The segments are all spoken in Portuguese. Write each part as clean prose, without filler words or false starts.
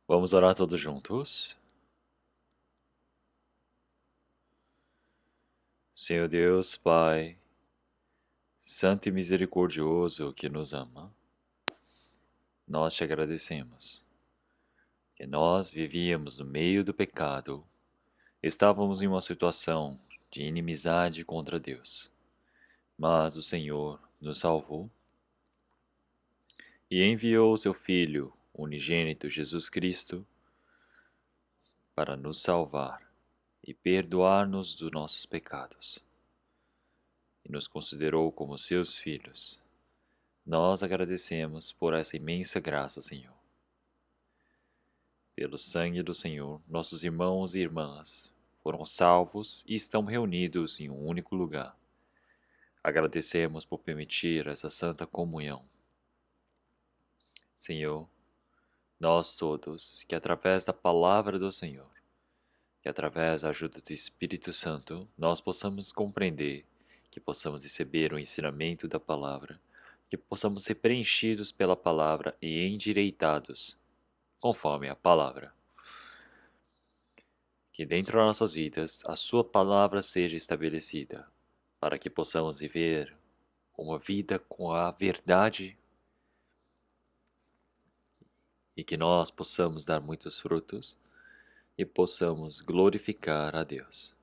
Vamos orar todos juntos? Senhor Deus, Pai, Santo e misericordioso que nos ama, nós te agradecemos que nós vivíamos no meio do pecado, estávamos em uma situação de inimizade contra Deus, mas o Senhor nos salvou e enviou o seu Filho unigênito Jesus Cristo para nos salvar e perdoar-nos dos nossos pecados, e nos considerou como seus filhos. Nós agradecemos por essa imensa graça, Senhor. Pelo sangue do Senhor, nossos irmãos e irmãs foram salvos e estão reunidos em um único lugar. Agradecemos por permitir essa santa comunhão. Senhor, nós todos, que através da palavra do Senhor, que através da ajuda do Espírito Santo, nós possamos compreender, que possamos receber o ensinamento da palavra, que possamos ser preenchidos pela palavra e endireitados, conforme a palavra. Que dentro das nossas vidas a sua palavra seja estabelecida, para que possamos viver uma vida com a verdade e que nós possamos dar muitos frutos e possamos glorificar a Deus.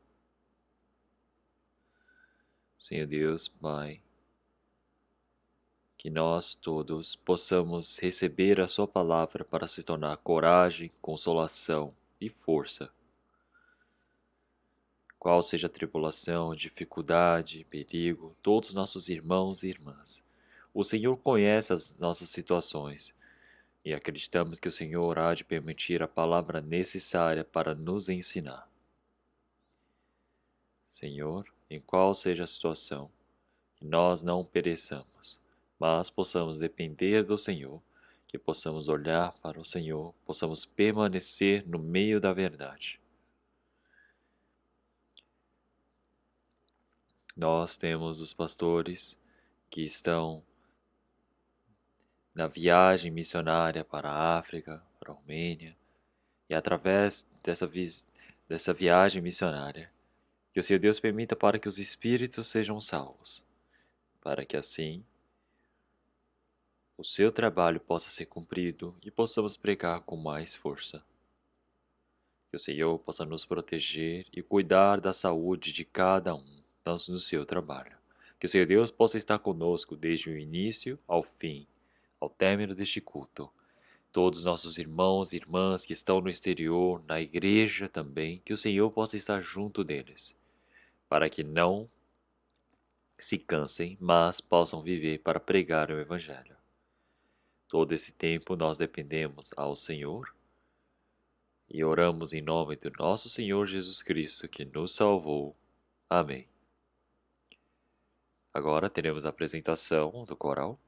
Senhor Deus, Pai, que nós todos possamos receber a sua palavra para se tornar coragem, consolação e força. Qual seja a tribulação, dificuldade, perigo, todos nossos irmãos e irmãs, o Senhor conhece as nossas situações e acreditamos que o Senhor há de permitir a palavra necessária para nos ensinar. Senhor, em qual seja a situação, que nós não pereçamos, mas possamos depender do Senhor, que possamos olhar para o Senhor, possamos permanecer no meio da verdade. Nós temos os pastores que estão na viagem missionária para a África, para a Romênia, e através dessa viagem missionária, que o Senhor Deus permita para que os espíritos sejam salvos, para que assim o seu trabalho possa ser cumprido e possamos pregar com mais força. Que o Senhor possa nos proteger e cuidar da saúde de cada um no seu trabalho. Que o Senhor Deus possa estar conosco desde o início ao fim, ao término deste culto. Todos os nossos irmãos e irmãs que estão no exterior, na igreja também, que o Senhor possa estar junto deles, para que não se cansem, mas possam viver para pregar o Evangelho. Todo esse tempo nós dependemos ao Senhor e oramos em nome do nosso Senhor Jesus Cristo, que nos salvou. Amém. Agora teremos a apresentação do coral.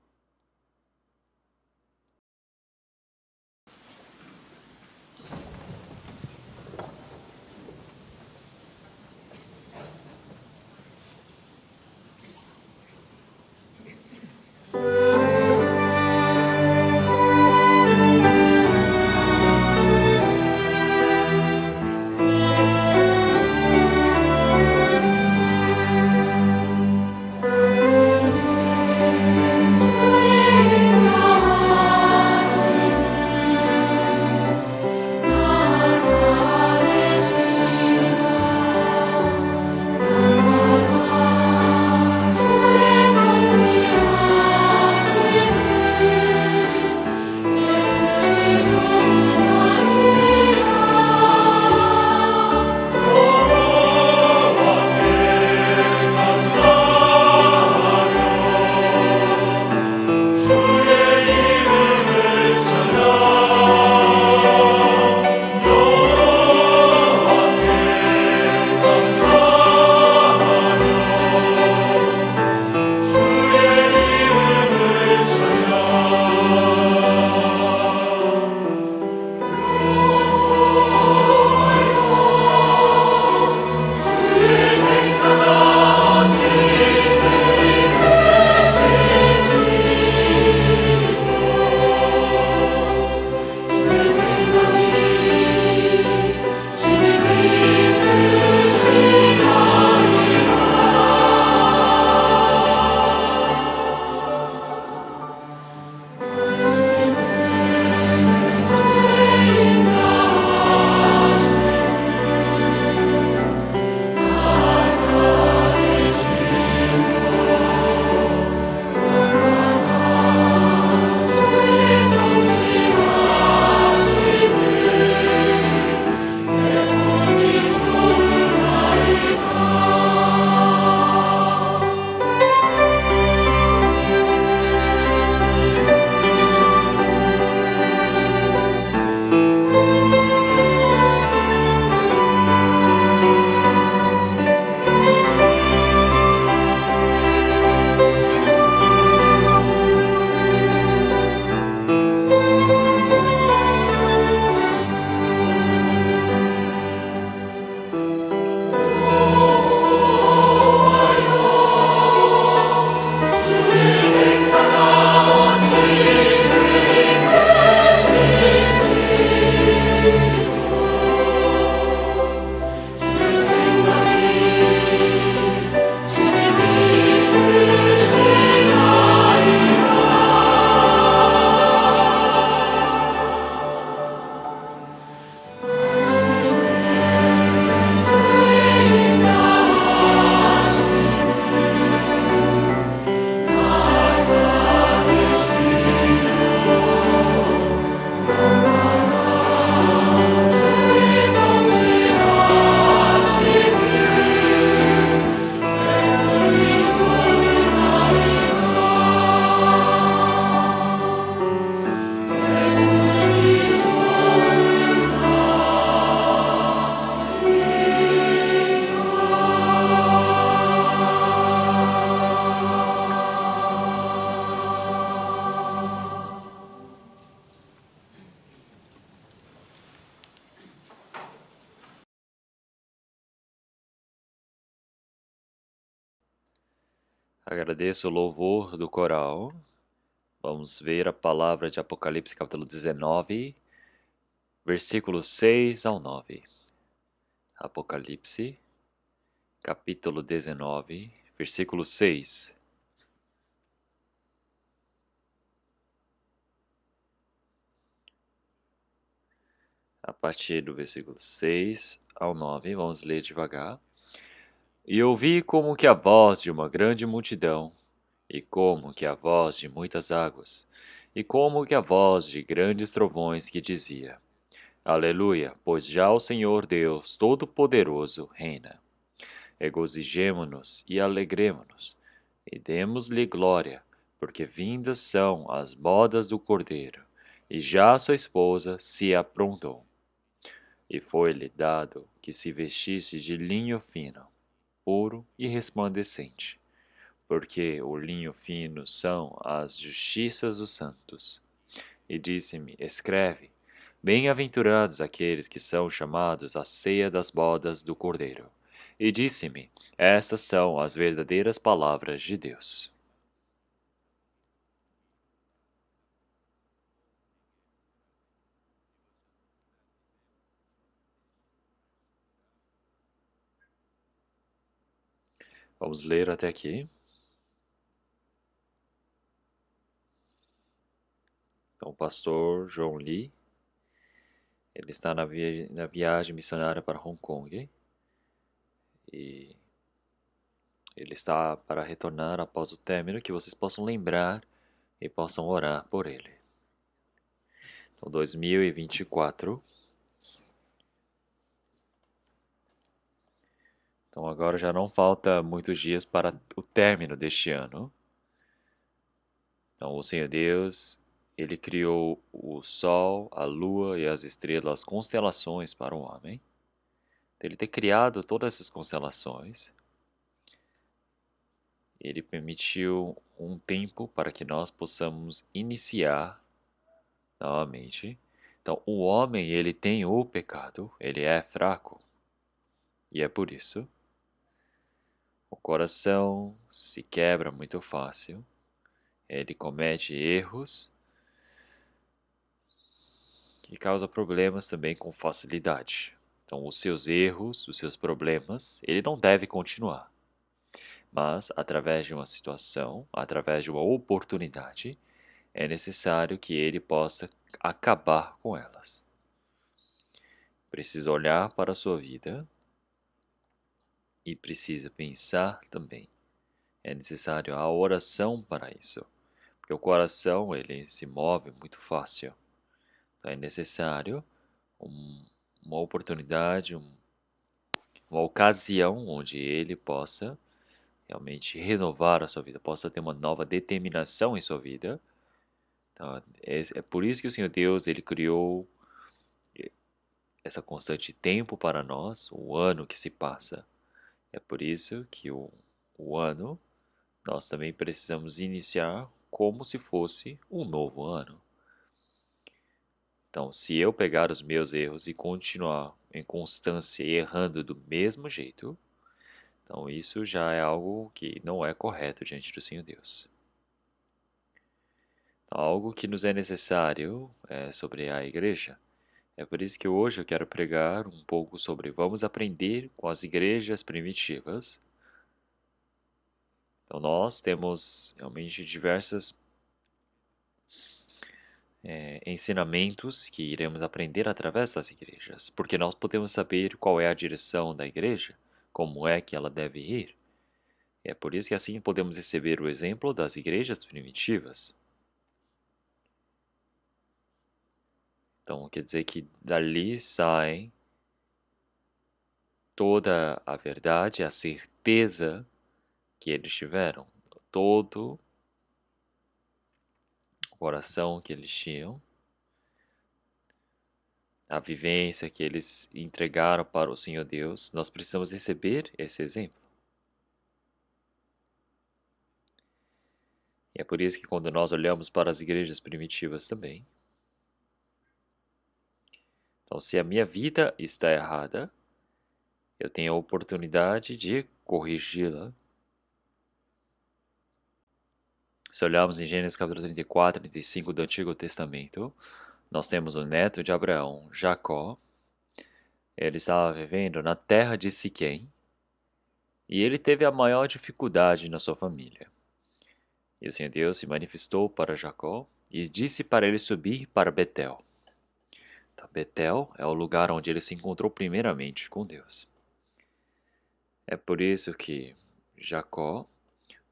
Agradeço o louvor do coral. Vamos ver a palavra de Apocalipse, capítulo 19, versículos 6 ao 9. Apocalipse, capítulo 19, versículo 6. A partir do versículo 6 ao 9, vamos ler devagar. E ouvi como que a voz de uma grande multidão, e como que a voz de muitas águas, e como que a voz de grandes trovões que dizia: Aleluia, pois já o Senhor Deus Todo-Poderoso reina. Regozijemo-nos e alegremo-nos, e demos-lhe glória, porque vindas são as bodas do Cordeiro, e já sua esposa se aprontou. E foi-lhe dado que se vestisse de linho fino, puro e resplandecente, porque o linho fino são as justiças dos santos. E disse-me: Escreve, bem-aventurados aqueles que são chamados à ceia das bodas do Cordeiro. E disse-me: Estas são as verdadeiras palavras de Deus. Vamos ler até aqui. Então, o pastor João Lee, ele está na viagem missionária para Hong Kong e ele está para retornar após o término, que vocês possam lembrar e possam orar por ele. Então, 2024. Então, agora já não falta muitos dias para o término deste ano. Então, o Senhor Deus, ele criou o sol, a lua e as estrelas, as constelações para o homem. Ele ter criado todas essas constelações, ele permitiu um tempo para que nós possamos iniciar novamente. Então, o homem, ele tem o pecado, ele é fraco. E é por isso o coração se quebra muito fácil. Ele comete erros que causam problemas também com facilidade. Então, os seus erros, os seus problemas, ele não deve continuar. Mas, através de uma situação, através de uma oportunidade, é necessário que ele possa acabar com elas. Precisa olhar para a sua vida e precisa pensar também. É necessário a oração para isso, porque o coração ele se move muito fácil. Então é necessário uma oportunidade, uma ocasião onde ele possa realmente renovar a sua vida, possa ter uma nova determinação em sua vida. Então, é por isso que o Senhor Deus ele criou essa constante tempo para nós, o ano que se passa. É por isso que o ano nós também precisamos iniciar como se fosse um novo ano. Então, se eu pegar os meus erros e continuar em constância errando do mesmo jeito, então isso já é algo que não é correto diante do Senhor Deus. Então, algo que nos é necessário sobre a igreja. É por isso que hoje eu quero pregar um pouco sobre vamos aprender com as igrejas primitivas. Então nós temos realmente diversos ensinamentos que iremos aprender através das igrejas, porque nós podemos saber qual é a direção da igreja, como é que ela deve ir. E é por isso que assim podemos receber o exemplo das igrejas primitivas. Então quer dizer que dali sai toda a verdade, a certeza que eles tiveram, todo o coração que eles tinham, a vivência que eles entregaram para o Senhor Deus, nós precisamos receber esse exemplo. E é por isso que quando nós olhamos para as igrejas primitivas também, então se a minha vida está errada, eu tenho a oportunidade de corrigi-la. Se olharmos em Gênesis capítulo 34 e 35 do Antigo Testamento, nós temos o neto de Abraão, Jacó. Ele estava vivendo na terra de Siquém e ele teve a maior dificuldade na sua família. E o Senhor Deus se manifestou para Jacó e disse para ele subir para Betel. Então, Betel é o lugar onde ele se encontrou primeiramente com Deus. É por isso que Jacó,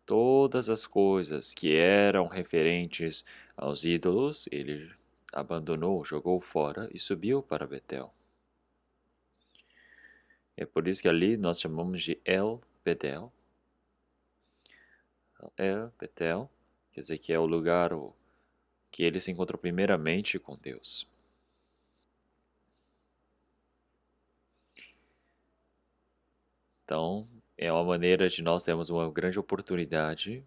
todas as coisas que eram referentes aos ídolos, ele abandonou, jogou fora e subiu para Betel. É por isso que ali nós chamamos de El Betel. El Betel, quer dizer que é o lugar que ele se encontrou primeiramente com Deus. Então, é uma maneira de nós termos uma grande oportunidade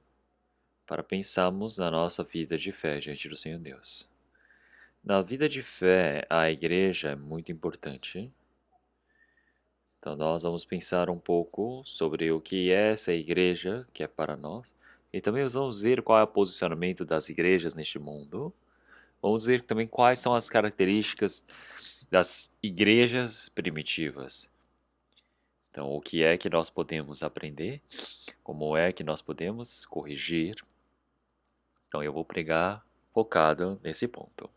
para pensarmos na nossa vida de fé diante do Senhor Deus. Na vida de fé, a igreja é muito importante. Então, nós vamos pensar um pouco sobre o que é essa igreja que é para nós. E também vamos ver qual é o posicionamento das igrejas neste mundo. Vamos ver também quais são as características das igrejas primitivas. Então, o que é que nós podemos aprender? Como é que nós podemos corrigir? Então, eu vou pregar focado nesse ponto.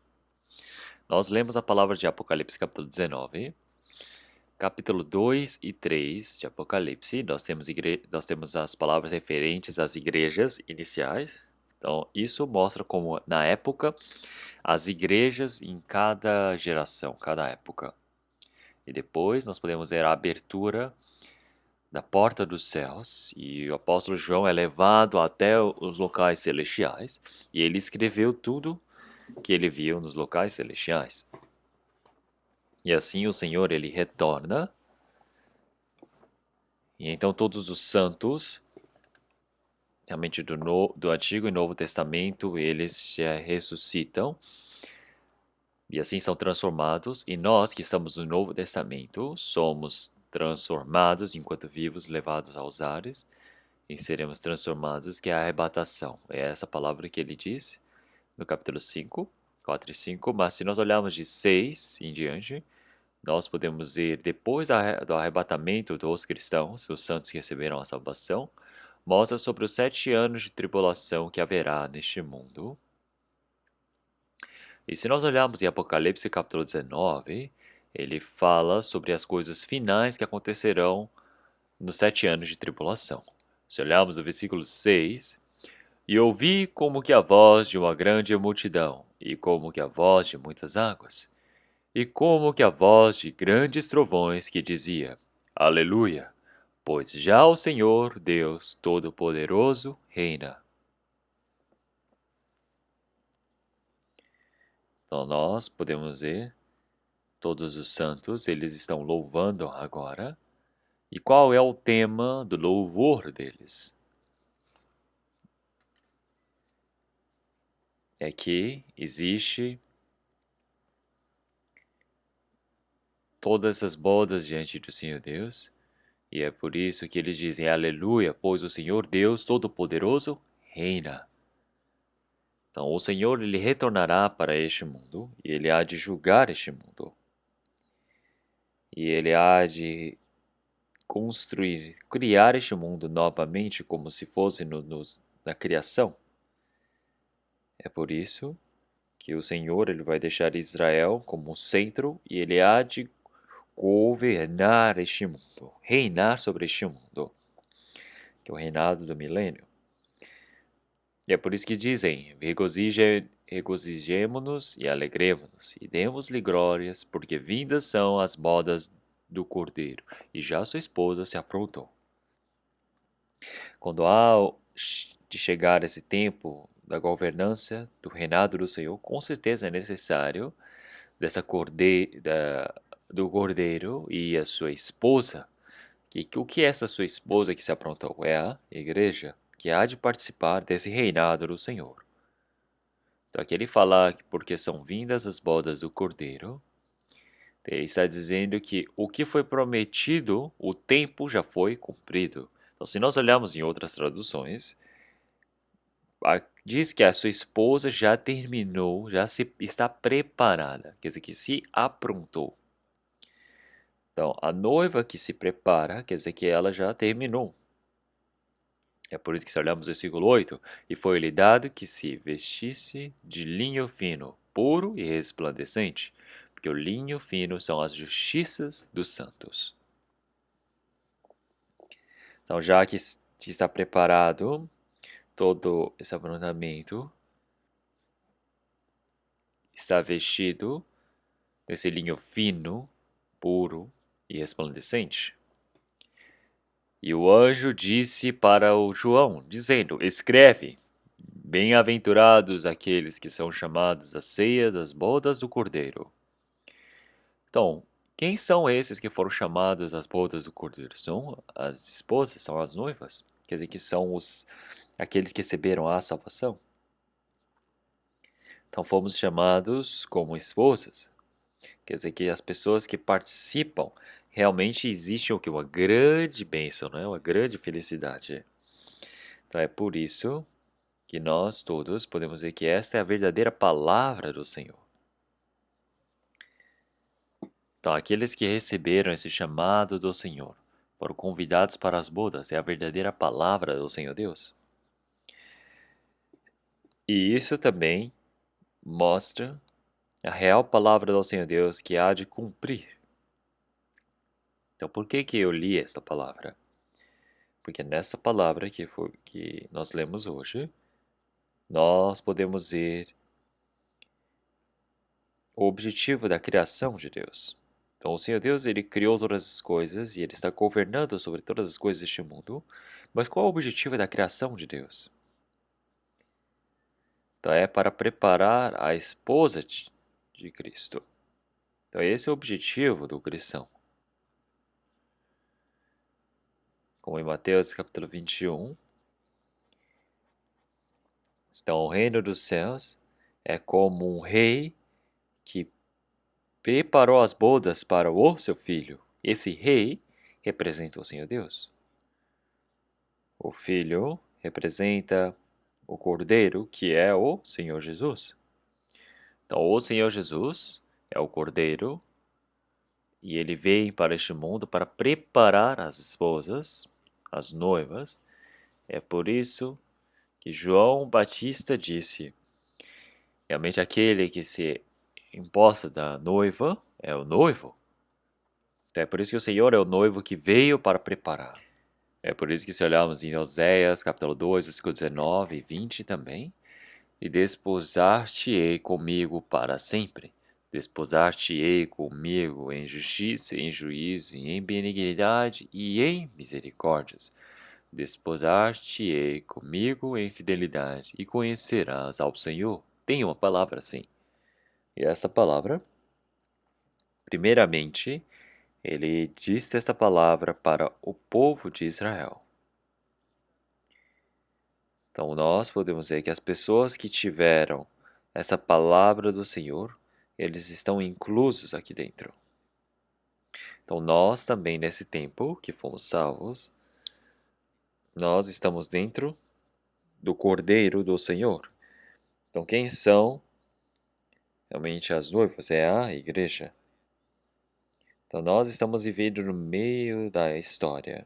Nós lemos a palavra de Apocalipse, capítulo 19. Capítulo 2 e 3 de Apocalipse, nós temos as palavras referentes às igrejas iniciais. Então, isso mostra como, na época, as igrejas em cada geração, cada época. E depois nós podemos ver a abertura da porta dos céus, e o apóstolo João é levado até os locais celestiais, e ele escreveu tudo que ele viu nos locais celestiais. E assim o Senhor, ele retorna, e então todos os santos, realmente do Antigo e Novo Testamento, eles já ressuscitam, e assim são transformados, e nós que estamos no Novo Testamento, somos transformados enquanto vivos, levados aos ares, e seremos transformados, que é a arrebatação. É essa palavra que ele diz no capítulo 5, 4 e 5, mas se nós olharmos de 6 em diante, nós podemos ver, depois do arrebatamento dos cristãos, os santos que receberam a salvação, mostra sobre os 7 anos de tribulação que haverá neste mundo. E se nós olharmos em Apocalipse capítulo 19, ele fala sobre as coisas finais que acontecerão nos 7 anos de tribulação. Se olharmos o versículo 6, e ouvi como que a voz de uma grande multidão, e como que a voz de muitas águas, e como que a voz de grandes trovões que dizia, Aleluia, pois já o Senhor, Deus Todo-Poderoso, reina. Então nós podemos ver, todos os santos, eles estão louvando agora. E qual é o tema do louvor deles? É que existe todas essas bodas diante do Senhor Deus, e é por isso que eles dizem Aleluia, pois o Senhor Deus Todo-Poderoso reina. Então o Senhor, ele retornará para este mundo, e ele há de julgar este mundo. E ele há de construir, criar este mundo novamente como se fosse na criação. É por isso que o Senhor, ele vai deixar Israel como o centro e ele há de governar este mundo, reinar sobre este mundo, que é o reinado do milênio. E é por isso que dizem, regozijemo-nos e alegremo-nos, e demos-lhe glórias, porque vindas são as bodas do Cordeiro, e já sua esposa se aprontou. Quando há de chegar esse tempo da governança, do reinado do Senhor, com certeza é necessário do Cordeiro e a sua esposa. O que é essa sua esposa que se aprontou? É a igreja, que há de participar desse reinado do Senhor. Então aqui ele fala que porque são vindas as bodas do Cordeiro, ele está dizendo que o que foi prometido, o tempo já foi cumprido. Então se nós olharmos em outras traduções, diz que a sua esposa já terminou, está preparada, quer dizer, que se aprontou. Então, a noiva que se prepara, quer dizer que ela já terminou. É por isso que se olhamos o versículo 8, e foi-lhe dado que se vestisse de linho fino, puro e resplandecente, porque o linho fino são as justiças dos santos. Então, já que está preparado todo esse aprontamento, está vestido desse linho fino, puro e resplandecente. E o anjo disse para o João, dizendo: Escreve, bem-aventurados aqueles que são chamados à ceia das bodas do Cordeiro. Então, quem são esses que foram chamados às bodas do Cordeiro? São as esposas, são as noivas. Quer dizer, que são aqueles que receberam a salvação. Então, fomos chamados como esposas. Quer dizer, que as pessoas que participam, realmente existe o que? Uma grande bênção, não é? Uma grande felicidade. Então, é por isso que nós todos podemos dizer que esta é a verdadeira palavra do Senhor. Então, aqueles que receberam esse chamado do Senhor foram convidados para as bodas, é a verdadeira palavra do Senhor Deus. E isso também mostra a real palavra do Senhor Deus que há de cumprir. Então, por que eu li esta palavra? Porque nessa palavra que nós lemos hoje, nós podemos ver o objetivo da criação de Deus. Então, o Senhor Deus, ele criou todas as coisas e ele está governando sobre todas as coisas deste mundo. Mas qual é o objetivo da criação de Deus? Então, é para preparar a esposa de Cristo. Então, esse é o objetivo do cristão. Como em Mateus capítulo 21. Então, o reino dos céus é como um rei que preparou as bodas para o seu filho. Esse rei representa o Senhor Deus. O filho representa o cordeiro, que é o Senhor Jesus. Então, o Senhor Jesus é o cordeiro e ele veio para este mundo para preparar as esposas, as noivas. É por isso que João Batista disse: realmente aquele que se imposta da noiva é o noivo. Então, é por isso que o Senhor é o noivo que veio para preparar. É por isso que se olharmos em Oséias, capítulo 2, versículo 19 e 20 também, e desposar-te-ei comigo para sempre. Desposar-te-ei comigo em justiça, em juízo, em benignidade e em misericórdias. Desposar-te-ei comigo em fidelidade e conhecerás ao Senhor. Tem uma palavra assim. E essa palavra, primeiramente, ele disse esta palavra para o povo de Israel. Então, nós podemos dizer que as pessoas que tiveram essa palavra do Senhor, eles estão inclusos aqui dentro. Então, nós também, nesse tempo que fomos salvos, nós estamos dentro do Cordeiro do Senhor. Então, quem são realmente as noivas? É a igreja. Então, nós estamos vivendo no meio da história.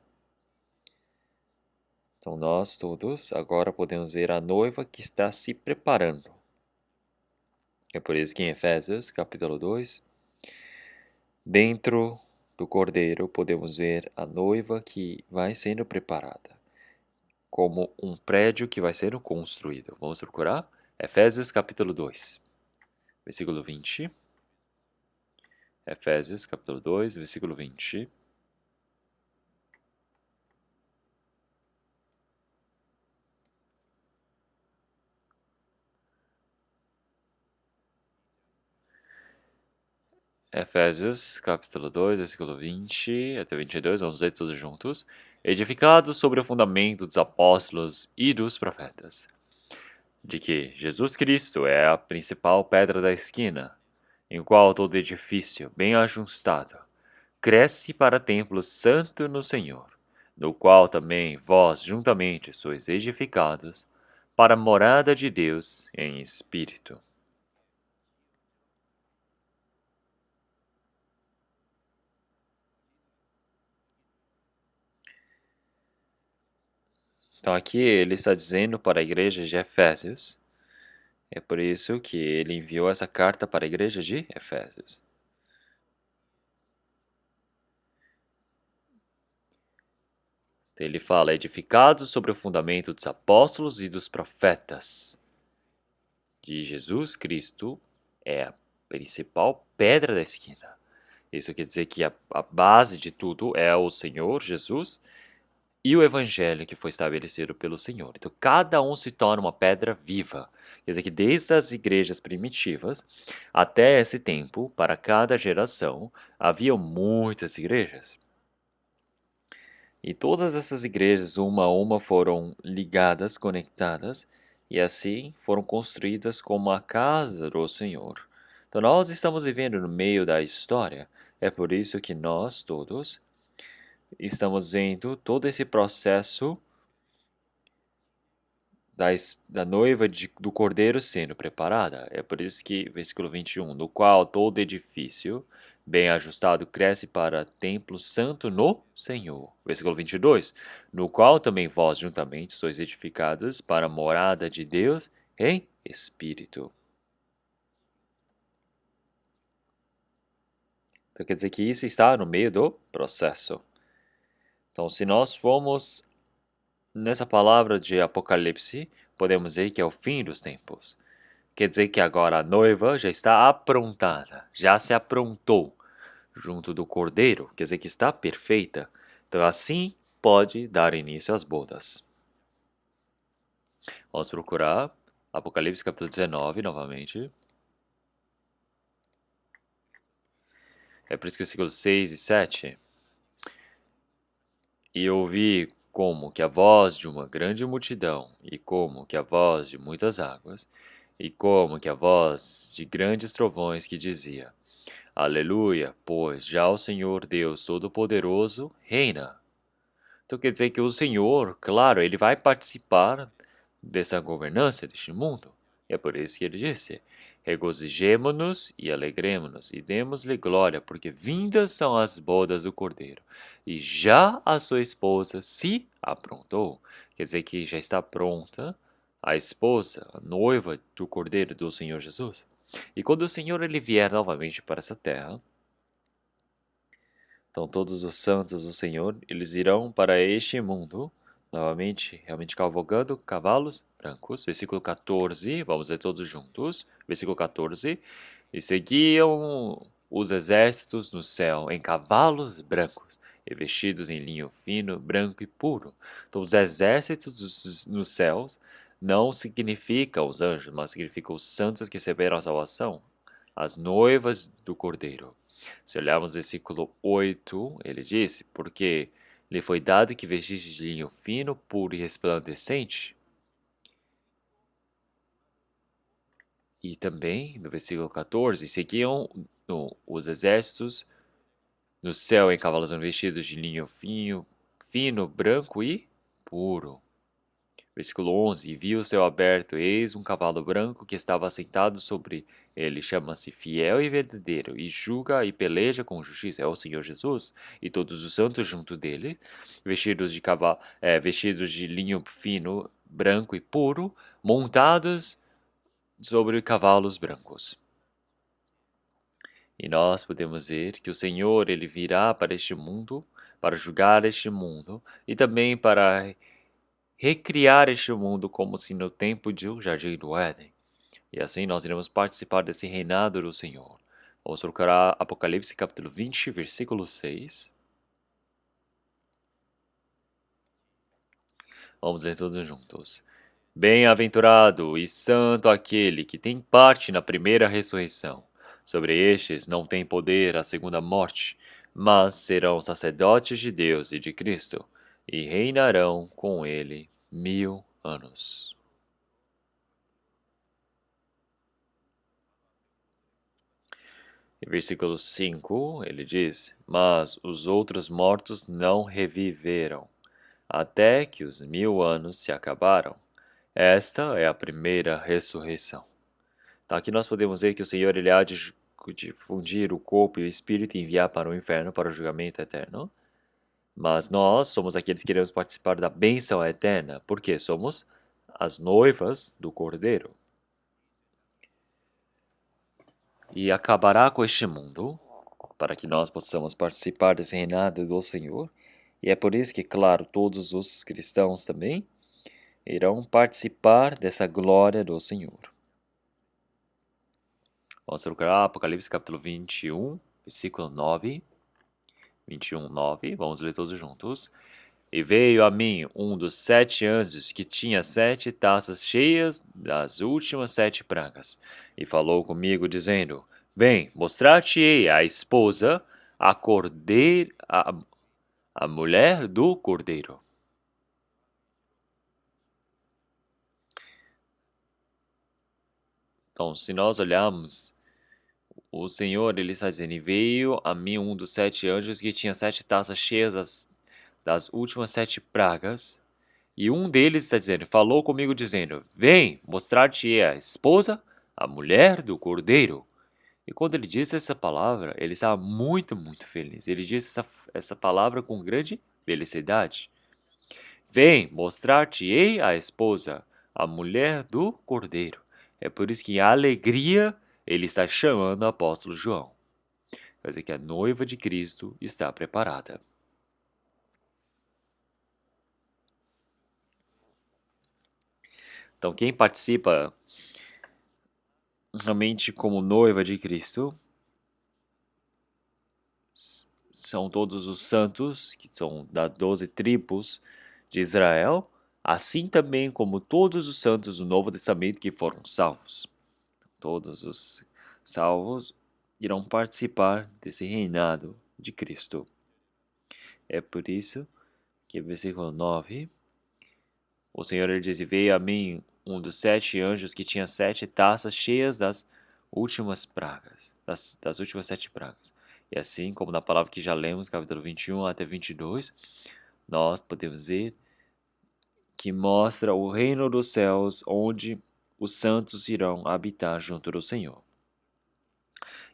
Então, nós todos agora podemos ver a noiva que está se preparando. É por isso que em Efésios, capítulo 2, dentro do Cordeiro podemos ver a noiva que vai sendo preparada, como um prédio que vai sendo construído. Vamos procurar? Efésios, capítulo 2, versículo 20. Efésios, capítulo 2, versículo 20. Efésios, capítulo 2, versículo 20 até 22, vamos ler todos juntos. Edificados sobre o fundamento dos apóstolos e dos profetas, de que Jesus Cristo é a principal pedra da esquina, em qual todo edifício, bem ajustado, cresce para templo santo no Senhor, no qual também vós juntamente sois edificados para a morada de Deus em espírito. Então aqui ele está dizendo para a igreja de Efésios, é por isso que ele enviou essa carta para a igreja de Efésios. Então ele fala, edificados sobre o fundamento dos apóstolos e dos profetas, de Jesus Cristo é a principal pedra da esquina. Isso quer dizer que a base de tudo é o Senhor Jesus e o Evangelho que foi estabelecido pelo Senhor. Então, cada um se torna uma pedra viva. Quer dizer que desde as igrejas primitivas até esse tempo, para cada geração, havia muitas igrejas. E todas essas igrejas, uma a uma, foram ligadas, conectadas, e assim foram construídas como a casa do Senhor. Então, nós estamos vivendo no meio da história. É por isso que nós todos estamos vendo todo esse processo da noiva do cordeiro sendo preparada. É por isso que, versículo 21, no qual todo edifício bem ajustado cresce para templo santo no Senhor. Versículo 22, no qual também vós juntamente sois edificados para a morada de Deus em Espírito. Então quer dizer que isso está no meio do processo. Então, se nós formos nessa palavra de Apocalipse, podemos dizer que é o fim dos tempos. Quer dizer que agora a noiva já está aprontada, já se aprontou junto do cordeiro, quer dizer que está perfeita. Então, assim pode dar início às bodas. Vamos procurar Apocalipse capítulo 19 novamente. É por isso que versículos 6 e 7. E ouvi como que a voz de uma grande multidão, e como que a voz de muitas águas, e como que a voz de grandes trovões que dizia: Aleluia, pois já o Senhor Deus Todo-Poderoso reina. Então quer dizer que o Senhor, claro, ele vai participar dessa governança deste mundo. É por isso que ele disse: regozijemo-nos e alegremo-nos e demos-lhe glória, porque vindas são as bodas do Cordeiro, e já a sua esposa se aprontou. Quer dizer que já está pronta a esposa, a noiva do Cordeiro do Senhor Jesus. E quando o Senhor ele vier novamente para essa terra, então todos os santos do Senhor, eles irão para este mundo, novamente, realmente cavalgando cavalos brancos. Versículo 14, vamos ler todos juntos. Versículo 14. E seguiam os exércitos no céu em cavalos brancos, e vestidos em linho fino, branco e puro. Então os exércitos nos céus não significam os anjos, mas significam os santos que receberam a salvação, as noivas do Cordeiro. Se olharmos o versículo 8, ele disse, porque lhe foi dado que vestisse de linho fino, puro e resplandecente. E também, no versículo 14, seguiam os exércitos no céu em cavalos vestidos de linho fino, branco e puro. Versículo 11, e viu o céu aberto, eis um cavalo branco que estava sentado sobre ele, chama-se Fiel e Verdadeiro, e julga e peleja com justiça, é o Senhor Jesus, e todos os santos junto dele, vestidos de linho fino, branco e puro, montados sobre cavalos brancos. E nós podemos ver que o Senhor ele virá para este mundo, para julgar este mundo, e também para recriar este mundo como se no tempo do Jardim do Éden. E assim nós iremos participar desse reinado do Senhor. Vamos procurar Apocalipse capítulo 20, versículo 6. Vamos ler todos juntos. Bem-aventurado e santo aquele que tem parte na primeira ressurreição. Sobre estes não tem poder a segunda morte, mas serão sacerdotes de Deus e de Cristo, e reinarão com ele 1000 anos. Em versículo 5, ele diz: Mas os outros mortos não reviveram, até que os 1000 anos se acabaram. Esta é a primeira ressurreição. Então aqui nós podemos ver que o Senhor ele há de fundir o corpo e o espírito e enviar para o inferno, para o julgamento eterno. Mas nós somos aqueles que queremos participar da bênção eterna, porque somos as noivas do Cordeiro. E acabará com este mundo, para que nós possamos participar desse reinado do Senhor. E é por isso que, claro, todos os cristãos também irão participar dessa glória do Senhor. Vamos procurar Apocalipse capítulo 21, versículo 9. 21, 9. Vamos ler todos juntos. E veio a mim um dos 7 anjos que tinha 7 taças cheias das últimas 7 pragas, e falou comigo, dizendo: Vem, mostrar-te-ei a esposa, a cordeiro, a mulher do Cordeiro. Então, se nós olharmos, o Senhor, ele está dizendo: E veio a mim um dos 7 anjos que tinha 7 taças cheias das últimas 7 pragas. E um deles está dizendo, falou comigo dizendo, vem, mostrar-te a esposa, a mulher do Cordeiro. E quando ele disse essa palavra, ele estava muito, muito feliz. Ele disse essa palavra com grande felicidade. Vem, mostrar-te-ei a esposa, a mulher do Cordeiro. É por isso que em alegria ele está chamando o apóstolo João. Quer dizer que a noiva de Cristo está preparada. Então, quem participa realmente como noiva de Cristo são todos os santos, que são das 12 tribos de Israel, assim também como todos os santos do Novo Testamento que foram salvos. Todos os salvos irão participar desse reinado de Cristo. É por isso que, versículo 9, o Senhor ele diz, veio a mim um dos 7 anjos que tinha 7 taças cheias das últimas pragas, das últimas 7 pragas. E assim como na palavra que já lemos, capítulo 21 até 22, nós podemos ver que mostra o reino dos céus onde os santos irão habitar junto do Senhor.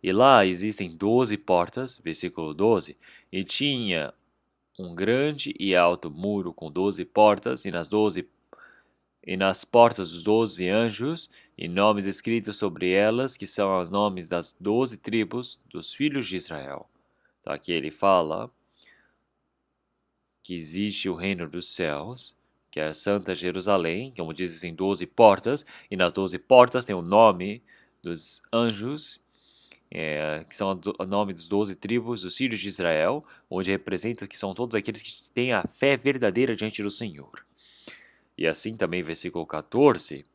E lá existem 12 portas, versículo 12, e tinha um grande e alto muro com 12 portas, e nas portas os 12 anjos, e nomes escritos sobre elas, que são os nomes das 12 tribos dos filhos de Israel. Então aqui ele fala que existe o reino dos céus, que é a Santa Jerusalém, como dizem 12 portas, e nas 12 portas tem o nome dos anjos, que são o nome dos 12 tribos dos filhos de Israel, onde representa que são todos aqueles que têm a fé verdadeira diante do Senhor. E assim também, versículo 14,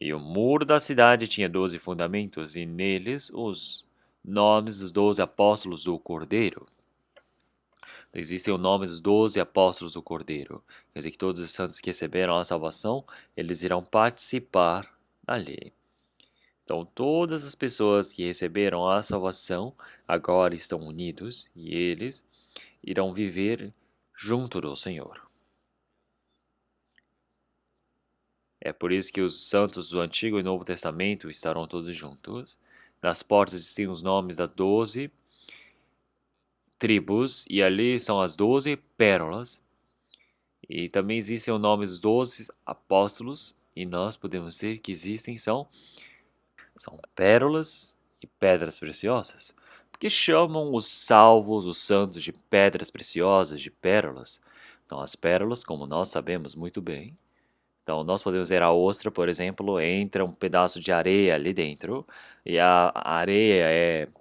e o muro da cidade tinha 12 fundamentos, e neles os nomes dos 12 apóstolos do Cordeiro. Existem os nomes dos 12 apóstolos do Cordeiro. Quer dizer que todos os santos que receberam a salvação, eles irão participar ali. Então, todas as pessoas que receberam a salvação agora estão unidos e eles irão viver junto do Senhor. É por isso que os santos do Antigo e Novo Testamento estarão todos juntos. Nas portas existem os nomes das 12 tribos, e ali são as 12 pérolas. E também existem os nomes dos 12 apóstolos, e nós podemos dizer que existem, são pérolas e pedras preciosas. Porque chamam os salvos, os santos, de pedras preciosas, de pérolas. Então, as pérolas, como nós sabemos muito bem, então, nós podemos ver a ostra, por exemplo, entra um pedaço de areia ali dentro, e a areia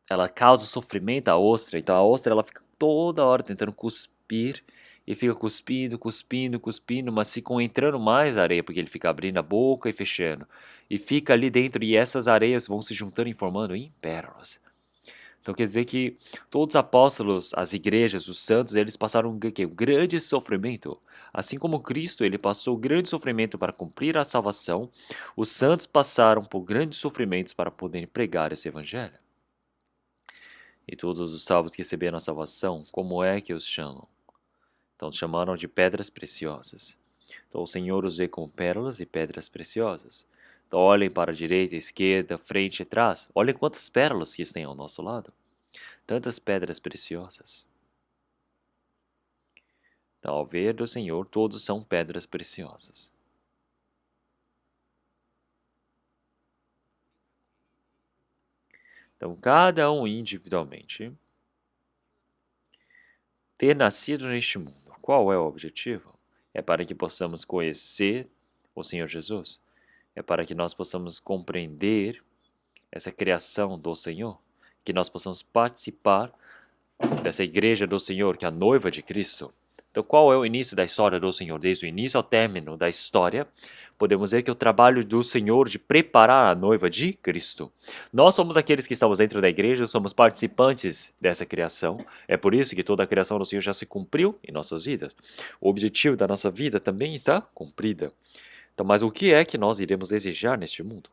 ela causa sofrimento à ostra, então a ostra ela fica toda hora tentando cuspir, e fica cuspindo, cuspindo, cuspindo, mas ficam entrando mais areia, porque ele fica abrindo a boca e fechando, e fica ali dentro, e essas areias vão se juntando e formando em pérolas. Então quer dizer que todos os apóstolos, as igrejas, os santos, eles passaram um grande sofrimento. Assim como Cristo, ele passou grande sofrimento para cumprir a salvação, os santos passaram por grandes sofrimentos para poderem pregar esse evangelho. E todos os salvos que receberam a salvação, como é que os chamam? Então chamaram de pedras preciosas. Então o Senhor os vê como pérolas e pedras preciosas. Então olhem para a direita, esquerda, frente e trás. Olhem quantas pérolas que estão ao nosso lado. Tantas pedras preciosas. Então, ao ver do Senhor, todos são pedras preciosas. Então, cada um individualmente ter nascido neste mundo. Qual é o objetivo? É para que possamos conhecer o Senhor Jesus. É para que nós possamos compreender essa criação do Senhor. Que nós possamos participar dessa igreja do Senhor, que é a noiva de Cristo. Então, qual é o início da história do Senhor? Desde o início ao término da história, podemos ver que o trabalho do Senhor de preparar a noiva de Cristo. Nós somos aqueles que estamos dentro da igreja, somos participantes dessa criação. É por isso que toda a criação do Senhor já se cumpriu em nossas vidas. O objetivo da nossa vida também está cumprida. Então, mas o que é que nós iremos desejar neste mundo?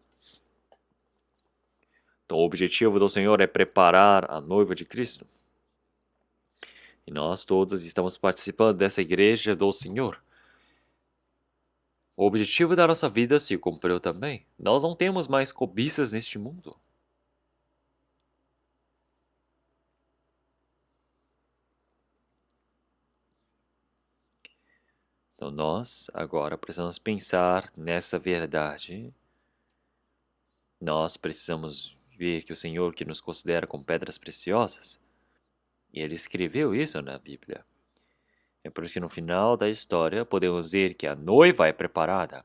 Então, o objetivo do Senhor é preparar a noiva de Cristo. E nós todos estamos participando dessa igreja do Senhor. O objetivo da nossa vida se cumpriu também. Nós não temos mais cobiças neste mundo. Então nós agora precisamos pensar nessa verdade. Nós precisamos ver que o Senhor que nos considera como pedras preciosas, e Ele escreveu isso na Bíblia. É por isso que no final da história podemos dizer que a noiva é preparada.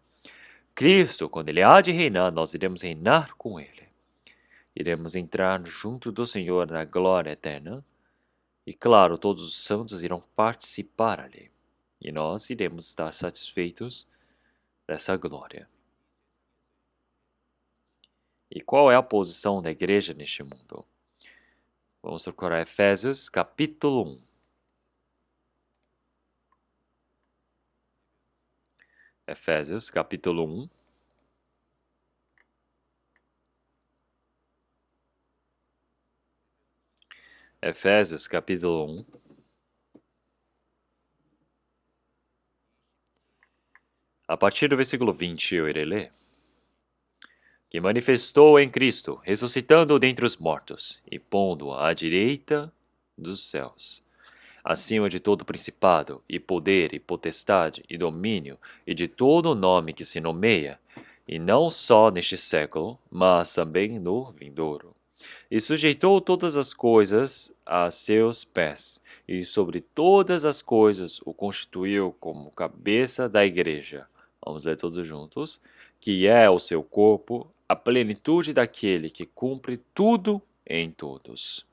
Cristo, quando Ele há de reinar, nós iremos reinar com Ele. Iremos entrar junto do Senhor na glória eterna. E claro, todos os santos irão participar ali. E nós iremos estar satisfeitos dessa glória. E qual é a posição da igreja neste mundo? Vamos procurar Efésios capítulo 1. Efésios capítulo 1. Efésios capítulo 1. A partir do versículo 20 eu irei ler. Que manifestou em Cristo, ressuscitando-o dentre os mortos e pondo-o à direita dos céus, acima de todo principado, e poder, e potestade, e domínio, e de todo o nome que se nomeia, e não só neste século, mas também no vindouro. E sujeitou todas as coisas a seus pés, e sobre todas as coisas o constituiu como cabeça da igreja. Vamos ler todos juntos. Que é o seu corpo, a plenitude daquele que cumpre tudo em todos.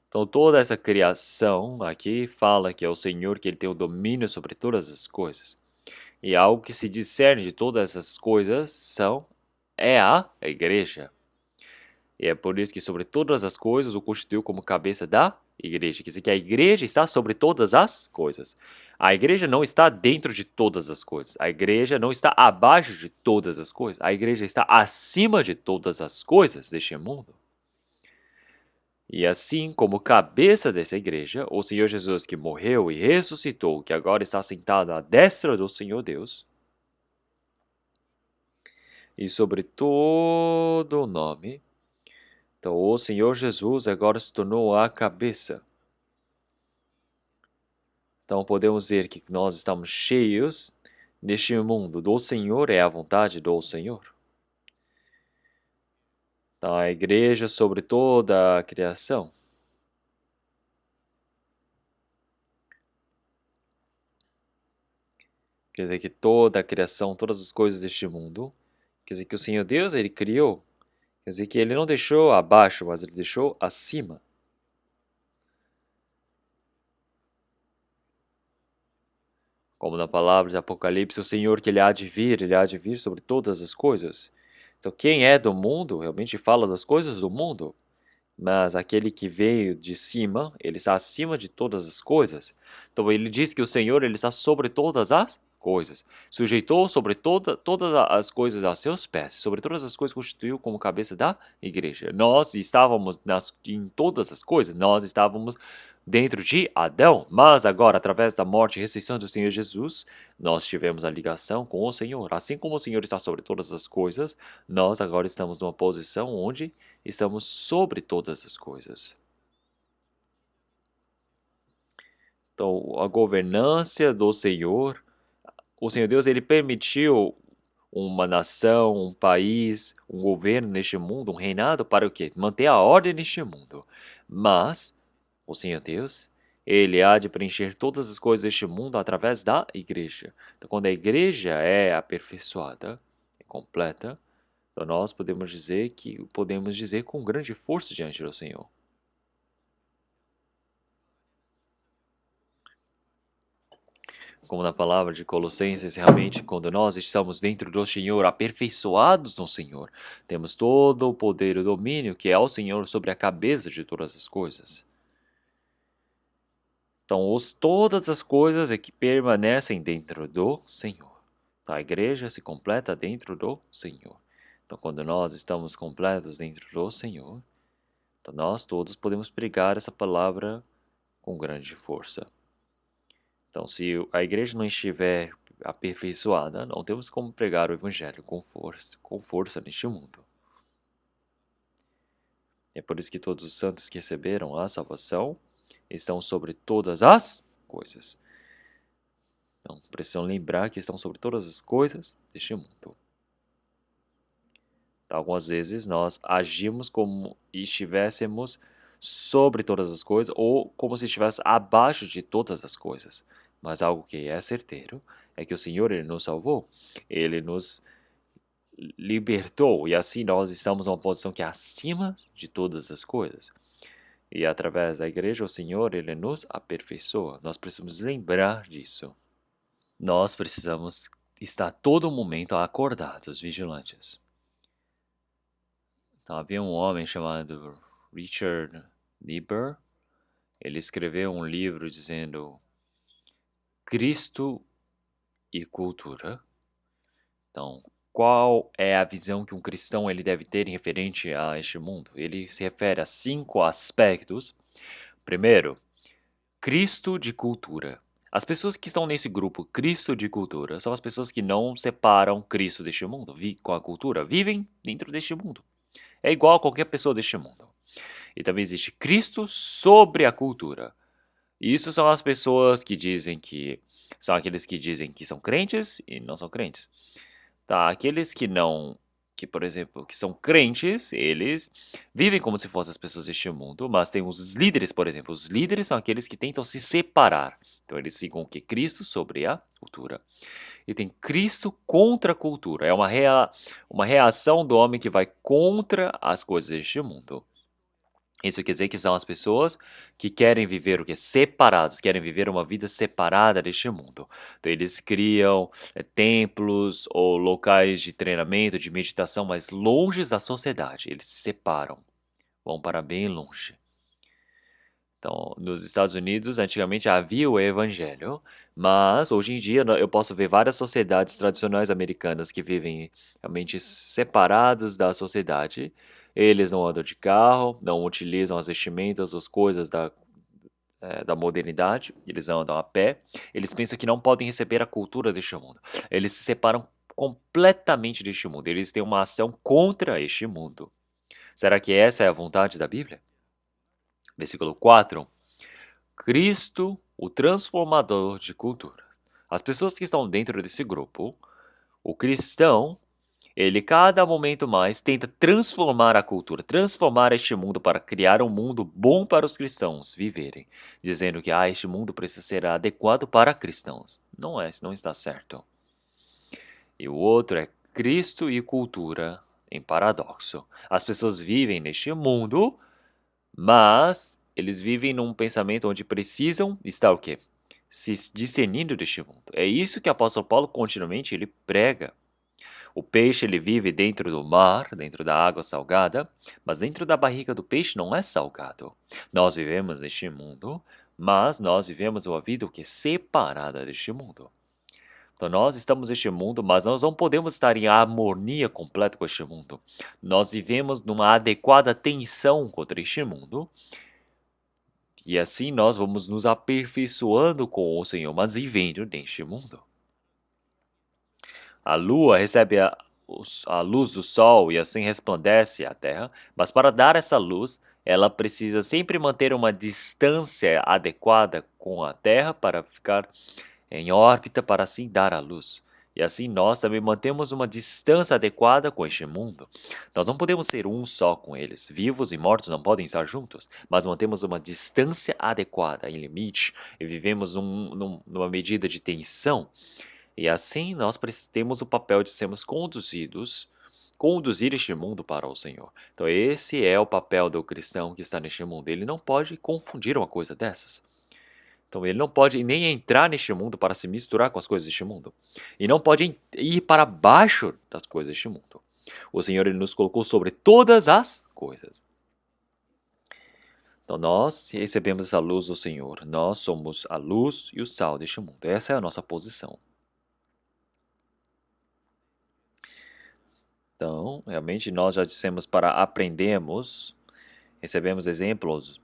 Então, toda essa criação aqui fala que é o Senhor que ele tem o domínio sobre todas as coisas. E algo que se discerne de todas essas coisas é a igreja. E é por isso que sobre todas as coisas o constituiu como cabeça da igreja. Quer dizer que a igreja está sobre todas as coisas. A igreja não está dentro de todas as coisas. A igreja não está abaixo de todas as coisas. A igreja está acima de todas as coisas deste mundo. E assim como cabeça dessa igreja, o Senhor Jesus que morreu e ressuscitou, que agora está sentado à destra do Senhor Deus, e sobre todo o nome, então o Senhor Jesus agora se tornou a cabeça. Então podemos dizer que nós estamos cheios deste mundo do Senhor, é a vontade do Senhor. Então a igreja sobre toda a criação. Quer dizer que toda a criação, todas as coisas deste mundo, quer dizer que o Senhor Deus, Ele criou. Quer dizer que Ele não deixou abaixo, mas Ele deixou acima. Como na palavra de Apocalipse, o Senhor que Ele há de vir sobre todas as coisas. Então quem é do mundo realmente fala das coisas do mundo. Mas aquele que veio de cima, ele está acima de todas as coisas. Então ele diz que o Senhor ele está sobre todas as coisas, sujeitou sobre todas as coisas a seus pés, sobre todas as coisas constituiu como cabeça da igreja. Nós estávamos em todas as coisas, nós estávamos dentro de Adão, mas agora, através da morte e ressurreição do Senhor Jesus, nós tivemos a ligação com o Senhor. Assim como o Senhor está sobre todas as coisas, nós agora estamos numa posição onde estamos sobre todas as coisas. Então, a governância do Senhor, o Senhor Deus, ele permitiu uma nação, um país, um governo neste mundo, um reinado para o quê? Manter a ordem neste mundo. Mas o Senhor Deus, ele há de preencher todas as coisas deste mundo através da igreja. Então, quando a igreja é aperfeiçoada, é completa, então nós podemos dizer com grande força diante do Senhor. Como na palavra de Colossenses, realmente, quando nós estamos dentro do Senhor, aperfeiçoados no Senhor, temos todo o poder e o domínio que é o Senhor sobre a cabeça de todas as coisas. Então, todas as coisas é que permanecem dentro do Senhor. Então, a igreja se completa dentro do Senhor. Então, quando nós estamos completos dentro do Senhor, então nós todos podemos pregar essa palavra com grande força. Então, se a igreja não estiver aperfeiçoada, não temos como pregar o evangelho com força neste mundo. É por isso que todos os santos que receberam a salvação estão sobre todas as coisas. Então, precisam lembrar que estão sobre todas as coisas deste mundo. Então, algumas vezes nós agimos como estivéssemos sobre todas as coisas ou como se estivesse abaixo de todas as coisas. Mas algo que é certeiro é que o Senhor, ele nos salvou, ele nos libertou, e assim nós estamos numa posição que é acima de todas as coisas. E através da igreja, o Senhor, ele nos aperfeiçoa. Nós precisamos lembrar disso. Nós precisamos estar todo momento acordados, vigilantes. Então, havia um homem chamado Richard Niebuhr. Ele escreveu um livro dizendo Cristo e cultura. Então, qual é a visão que um cristão ele deve ter em referente a este mundo? Ele se refere a 5 aspectos. Primeiro, Cristo de cultura. As pessoas que estão nesse grupo Cristo de cultura são as pessoas que não separam Cristo deste mundo, com a cultura, vivem dentro deste mundo. É igual a qualquer pessoa deste mundo. E também existe Cristo sobre a cultura. Isso são as pessoas que dizem que são aqueles que dizem que são crentes e não são crentes. Tá, aqueles que não, que por exemplo, que são crentes, eles vivem como se fossem as pessoas deste mundo, mas tem os líderes, por exemplo, os líderes são aqueles que tentam se separar. Então eles sigam o que? Cristo sobre a cultura. E tem Cristo contra a cultura. É uma reação do homem que vai contra as coisas deste mundo. Isso quer dizer que são as pessoas que querem viver o que? Separados, querem viver uma vida separada deste mundo. Então eles criam templos ou locais de treinamento, de meditação, mas longe da sociedade. Eles se separam, vão para bem longe. Então, nos Estados Unidos, antigamente havia o evangelho, mas hoje em dia eu posso ver várias sociedades tradicionais americanas que vivem realmente separados da sociedade. Eles não andam de carro, não utilizam as vestimentas, as coisas da modernidade, eles andam a pé. Eles pensam que não podem receber a cultura deste mundo. Eles se separam completamente deste mundo. Eles têm uma ação contra este mundo. Será que essa é a vontade da Bíblia? Versículo 4. Cristo, o transformador de cultura. As pessoas que estão dentro desse grupo, o cristão, ele cada momento mais tenta transformar a cultura, transformar este mundo para criar um mundo bom para os cristãos viverem, dizendo que este mundo precisa ser adequado para cristãos. Não é, não está certo. E o outro é Cristo e cultura em paradoxo. As pessoas vivem neste mundo, mas eles vivem num pensamento onde precisam estar o quê? Se discernindo deste mundo. É isso que o apóstolo Paulo continuamente ele prega. O peixe ele vive dentro do mar, dentro da água salgada, mas dentro da barriga do peixe não é salgado. Nós vivemos neste mundo, mas nós vivemos uma vida o que separada deste mundo. Então nós estamos neste mundo, mas nós não podemos estar em harmonia completa com este mundo. Nós vivemos numa adequada tensão contra este mundo, e assim nós vamos nos aperfeiçoando com o Senhor, mas vivendo neste mundo. A lua recebe a luz do sol e assim resplandece a terra, mas para dar essa luz, ela precisa sempre manter uma distância adequada com a terra para ficar em órbita para assim dar a luz. E assim nós também mantemos uma distância adequada com este mundo. Nós não podemos ser um só com eles. Vivos e mortos não podem estar juntos, mas mantemos uma distância adequada, em limite, e vivemos numa medida de tensão. E assim nós temos o papel de sermos conduzir este mundo para o Senhor. Então esse é o papel do cristão que está neste mundo. Ele não pode confundir uma coisa dessas. Então ele não pode nem entrar neste mundo para se misturar com as coisas deste mundo. E não pode ir para baixo das coisas deste mundo. O Senhor ele nos colocou sobre todas as coisas. Então nós recebemos essa luz do Senhor. Nós somos a luz e o sal deste mundo. Essa é a nossa posição. Então, realmente nós já dissemos para aprendermos, recebemos exemplos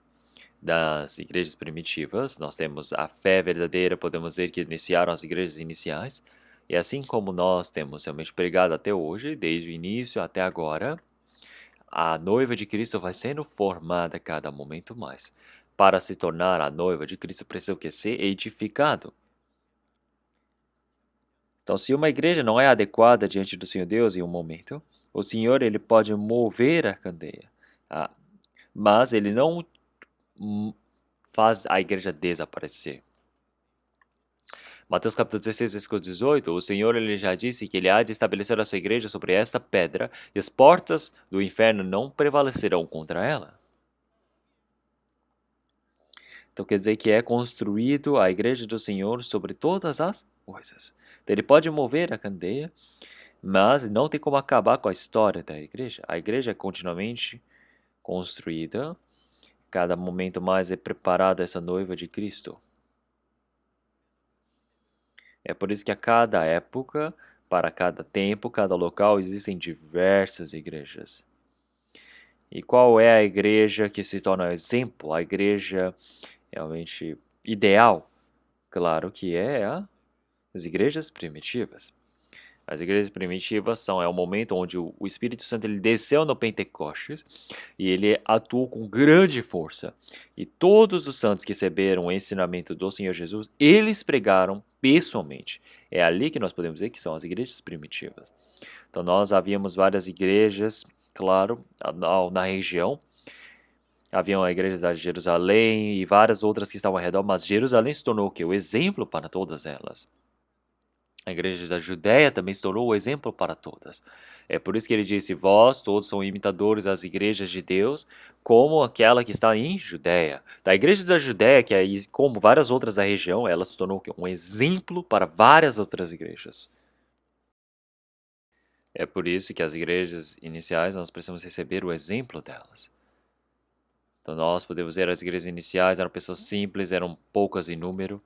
das igrejas primitivas, nós temos a fé verdadeira, podemos ver que iniciaram as igrejas iniciais, e assim como nós temos realmente pregado até hoje, desde o início até agora, a noiva de Cristo vai sendo formada a cada momento mais. Para se tornar a noiva de Cristo, precisa o quê? Ser edificado. Então, se uma igreja não é adequada diante do Senhor Deus em um momento, o Senhor ele pode mover a candeia, ah, mas ele não faz a igreja desaparecer. Mateus capítulo 16, versículo 18, o Senhor ele já disse que ele há de estabelecer a sua igreja sobre esta pedra, e as portas do inferno não prevalecerão contra ela. Então quer dizer que é construído a igreja do Senhor sobre todas as coisas. Então, ele pode mover a candeia, mas não tem como acabar com a história da igreja. A igreja é continuamente construída, cada momento mais é preparada essa noiva de Cristo. É por isso que a cada época, para cada tempo, cada local, existem diversas igrejas. E qual é a igreja que se torna um exemplo? A igreja realmente ideal? Claro que é as igrejas primitivas. As igrejas primitivas é o momento onde o Espírito Santo ele desceu no Pentecostes e ele atuou com grande força. E todos os santos que receberam o ensinamento do Senhor Jesus, eles pregaram pessoalmente. É ali que nós podemos dizer que são as igrejas primitivas. Então nós havíamos várias igrejas, claro, na região. Haviam a igreja de Jerusalém e várias outras que estavam ao redor, mas Jerusalém se tornou o quê? O exemplo para todas elas. A igreja da Judéia também se tornou o exemplo para todas. É por isso que ele disse: vós todos são imitadores das igrejas de Deus, como aquela que está em Judéia. Da igreja da Judéia, que é como várias outras da região, ela se tornou um exemplo para várias outras igrejas. É por isso que as igrejas iniciais nós precisamos receber o exemplo delas. Então nós podemos ver as igrejas iniciais eram pessoas simples, eram poucas em número.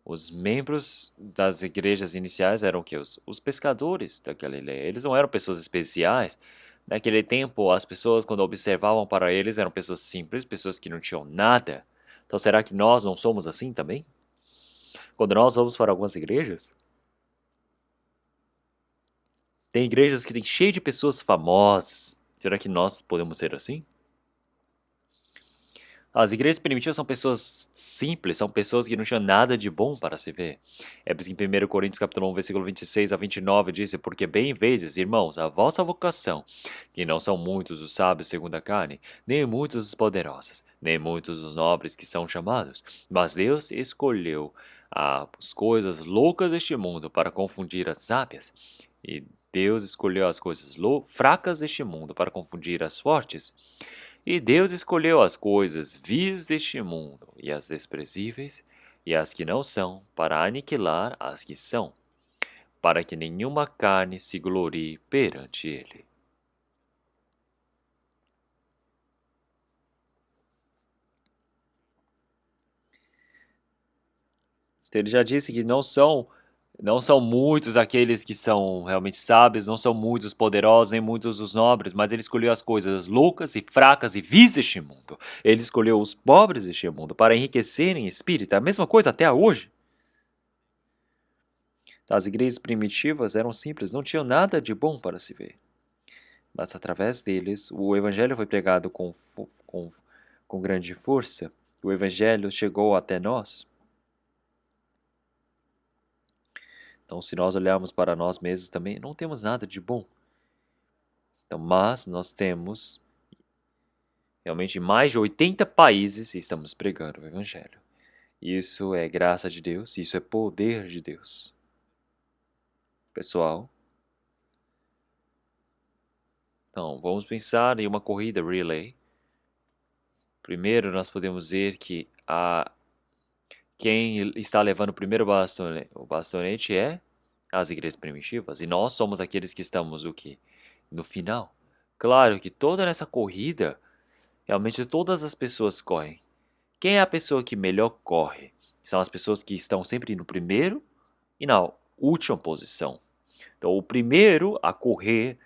Os membros das igrejas iniciais eram o quê? Os pescadores da Galileia. Eles não eram pessoas especiais. Naquele tempo, as pessoas, quando observavam para eles, eram pessoas simples, pessoas que não tinham nada. Então, será que nós não somos assim também? Quando nós vamos para algumas igrejas, tem igrejas que tem cheio de pessoas famosas. Será que nós podemos ser assim? As igrejas primitivas são pessoas simples, são pessoas que não tinham nada de bom para se ver. É por isso que em 1 Coríntios capítulo 1, versículo 26 a 29 diz: porque bem vezes, irmãos, a vossa vocação, que não são muitos os sábios segundo a carne, nem muitos os poderosos, nem muitos os nobres que são chamados, mas Deus escolheu as coisas loucas deste mundo para confundir as sábias, e Deus escolheu as coisas fracas deste mundo para confundir as fortes. E Deus escolheu as coisas vis deste mundo, e as desprezíveis, e as que não são, para aniquilar as que são, para que nenhuma carne se glorie perante ele. Então, ele já disse que não são Não são muitos aqueles que são realmente sábios, não são muitos os poderosos, nem muitos os nobres, mas ele escolheu as coisas loucas e fracas e vis deste mundo. Ele escolheu os pobres deste mundo para enriquecerem em espírito. É a mesma coisa até hoje. As igrejas primitivas eram simples, não tinham nada de bom para se ver. Mas através deles, o evangelho foi pregado com grande força. O evangelho chegou até nós. Então, se nós olharmos para nós mesmos também, não temos nada de bom. Então, mas nós temos realmente mais de 80 países estamos pregando o evangelho. Isso é graça de Deus, isso é poder de Deus. Pessoal, então vamos pensar em uma corrida relay. Primeiro, nós podemos ver que quem está levando o primeiro bastonete é as igrejas primitivas. E nós somos aqueles que estamos o quê? No final. Claro que toda essa corrida, realmente todas as pessoas correm. Quem é a pessoa que melhor corre? São as pessoas que estão sempre no primeiro e na última posição. Então, o primeiro a correr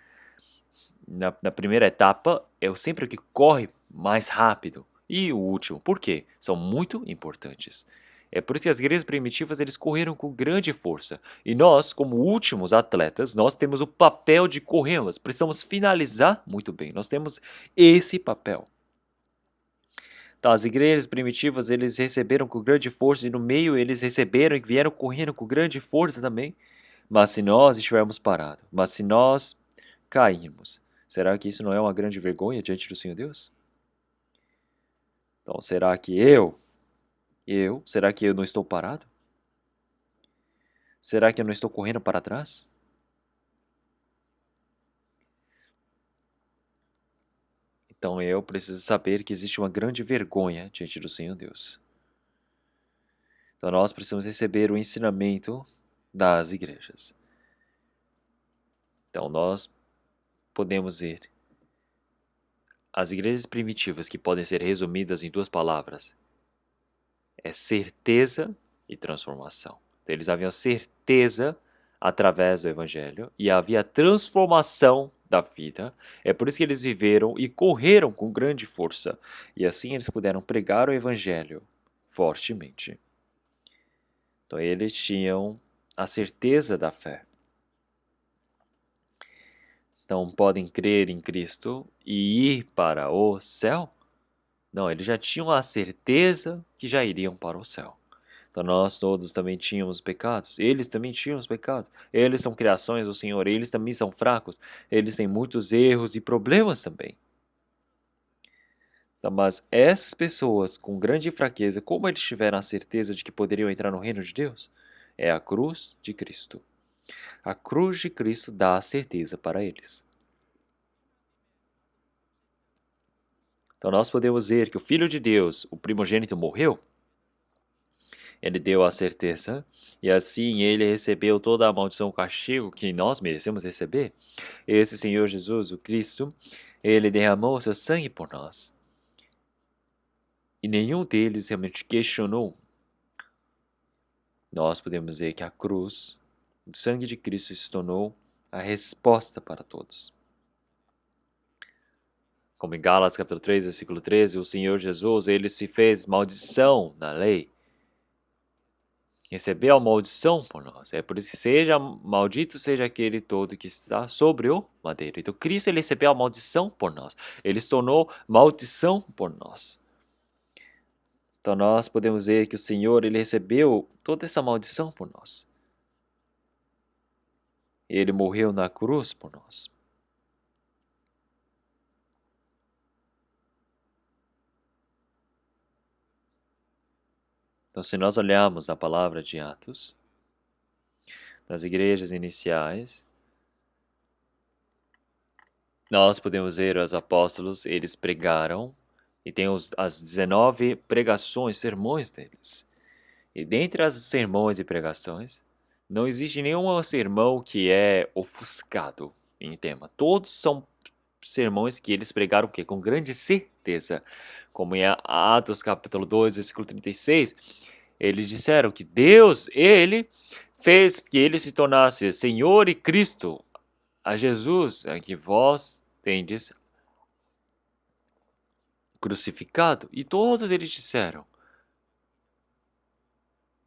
na primeira etapa é sempre o que corre mais rápido. E o último, por quê? São muito importantes. É por isso que as igrejas primitivas eles correram com grande força. E nós, como últimos atletas, nós temos o papel de corrermos. Precisamos finalizar muito bem. Nós temos esse papel. Então, as igrejas primitivas eles receberam com grande força e no meio eles receberam e vieram correndo com grande força também. Mas se nós estivermos parados, mas se nós cairmos, será que isso não é uma grande vergonha diante do Senhor Deus? Então, será que será que eu não estou parado? Será que eu não estou correndo para trás? Então eu preciso saber que existe uma grande vergonha diante do Senhor Deus. Então nós precisamos receber o ensinamento das igrejas. Então nós podemos ver as igrejas primitivas que podem ser resumidas em duas palavras. É certeza e transformação. Então, eles haviam certeza através do evangelho e havia transformação da vida. É por isso que eles viveram e correram com grande força. E assim eles puderam pregar o evangelho fortemente. Então eles tinham a certeza da fé. Então podem crer em Cristo e ir para o céu? Não, eles já tinham a certeza que já iriam para o céu. Então nós todos também tínhamos pecados. Eles também tinham os pecados. Eles são criações do Senhor. Eles também são fracos. Eles têm muitos erros e problemas também. Então, mas essas pessoas com grande fraqueza, como eles tiveram a certeza de que poderiam entrar no reino de Deus? É a cruz de Cristo. A cruz de Cristo dá a certeza para eles. Então nós podemos ver que o Filho de Deus, o primogênito, morreu. Ele deu a certeza, e assim ele recebeu toda a maldição, o castigo que nós merecemos receber. Esse Senhor Jesus, o Cristo, ele derramou o seu sangue por nós. E nenhum deles realmente questionou. Nós podemos ver que a cruz, o sangue de Cristo se tornou a resposta para todos. Como em Gálatas capítulo 3, versículo 13, o Senhor Jesus, ele se fez maldição na lei. Recebeu a maldição por nós. É por isso que seja maldito seja aquele todo que está sobre o madeiro. Então Cristo ele recebeu a maldição por nós. Ele se tornou maldição por nós. Então nós podemos ver que o Senhor ele recebeu toda essa maldição por nós. Ele morreu na cruz por nós. Então, se nós olharmos a palavra de Atos, nas igrejas iniciais, nós podemos ver os apóstolos, eles pregaram, e tem as 19 pregações, sermões deles. E dentre as sermões e pregações, não existe nenhum sermão que é ofuscado em tema. Todos são sermões que eles pregaram que com grande certeza, como em Atos capítulo 2, versículo 36, eles disseram que Deus, ele fez que ele se tornasse Senhor e Cristo, a Jesus, a que vós tendes crucificado. E todos eles disseram: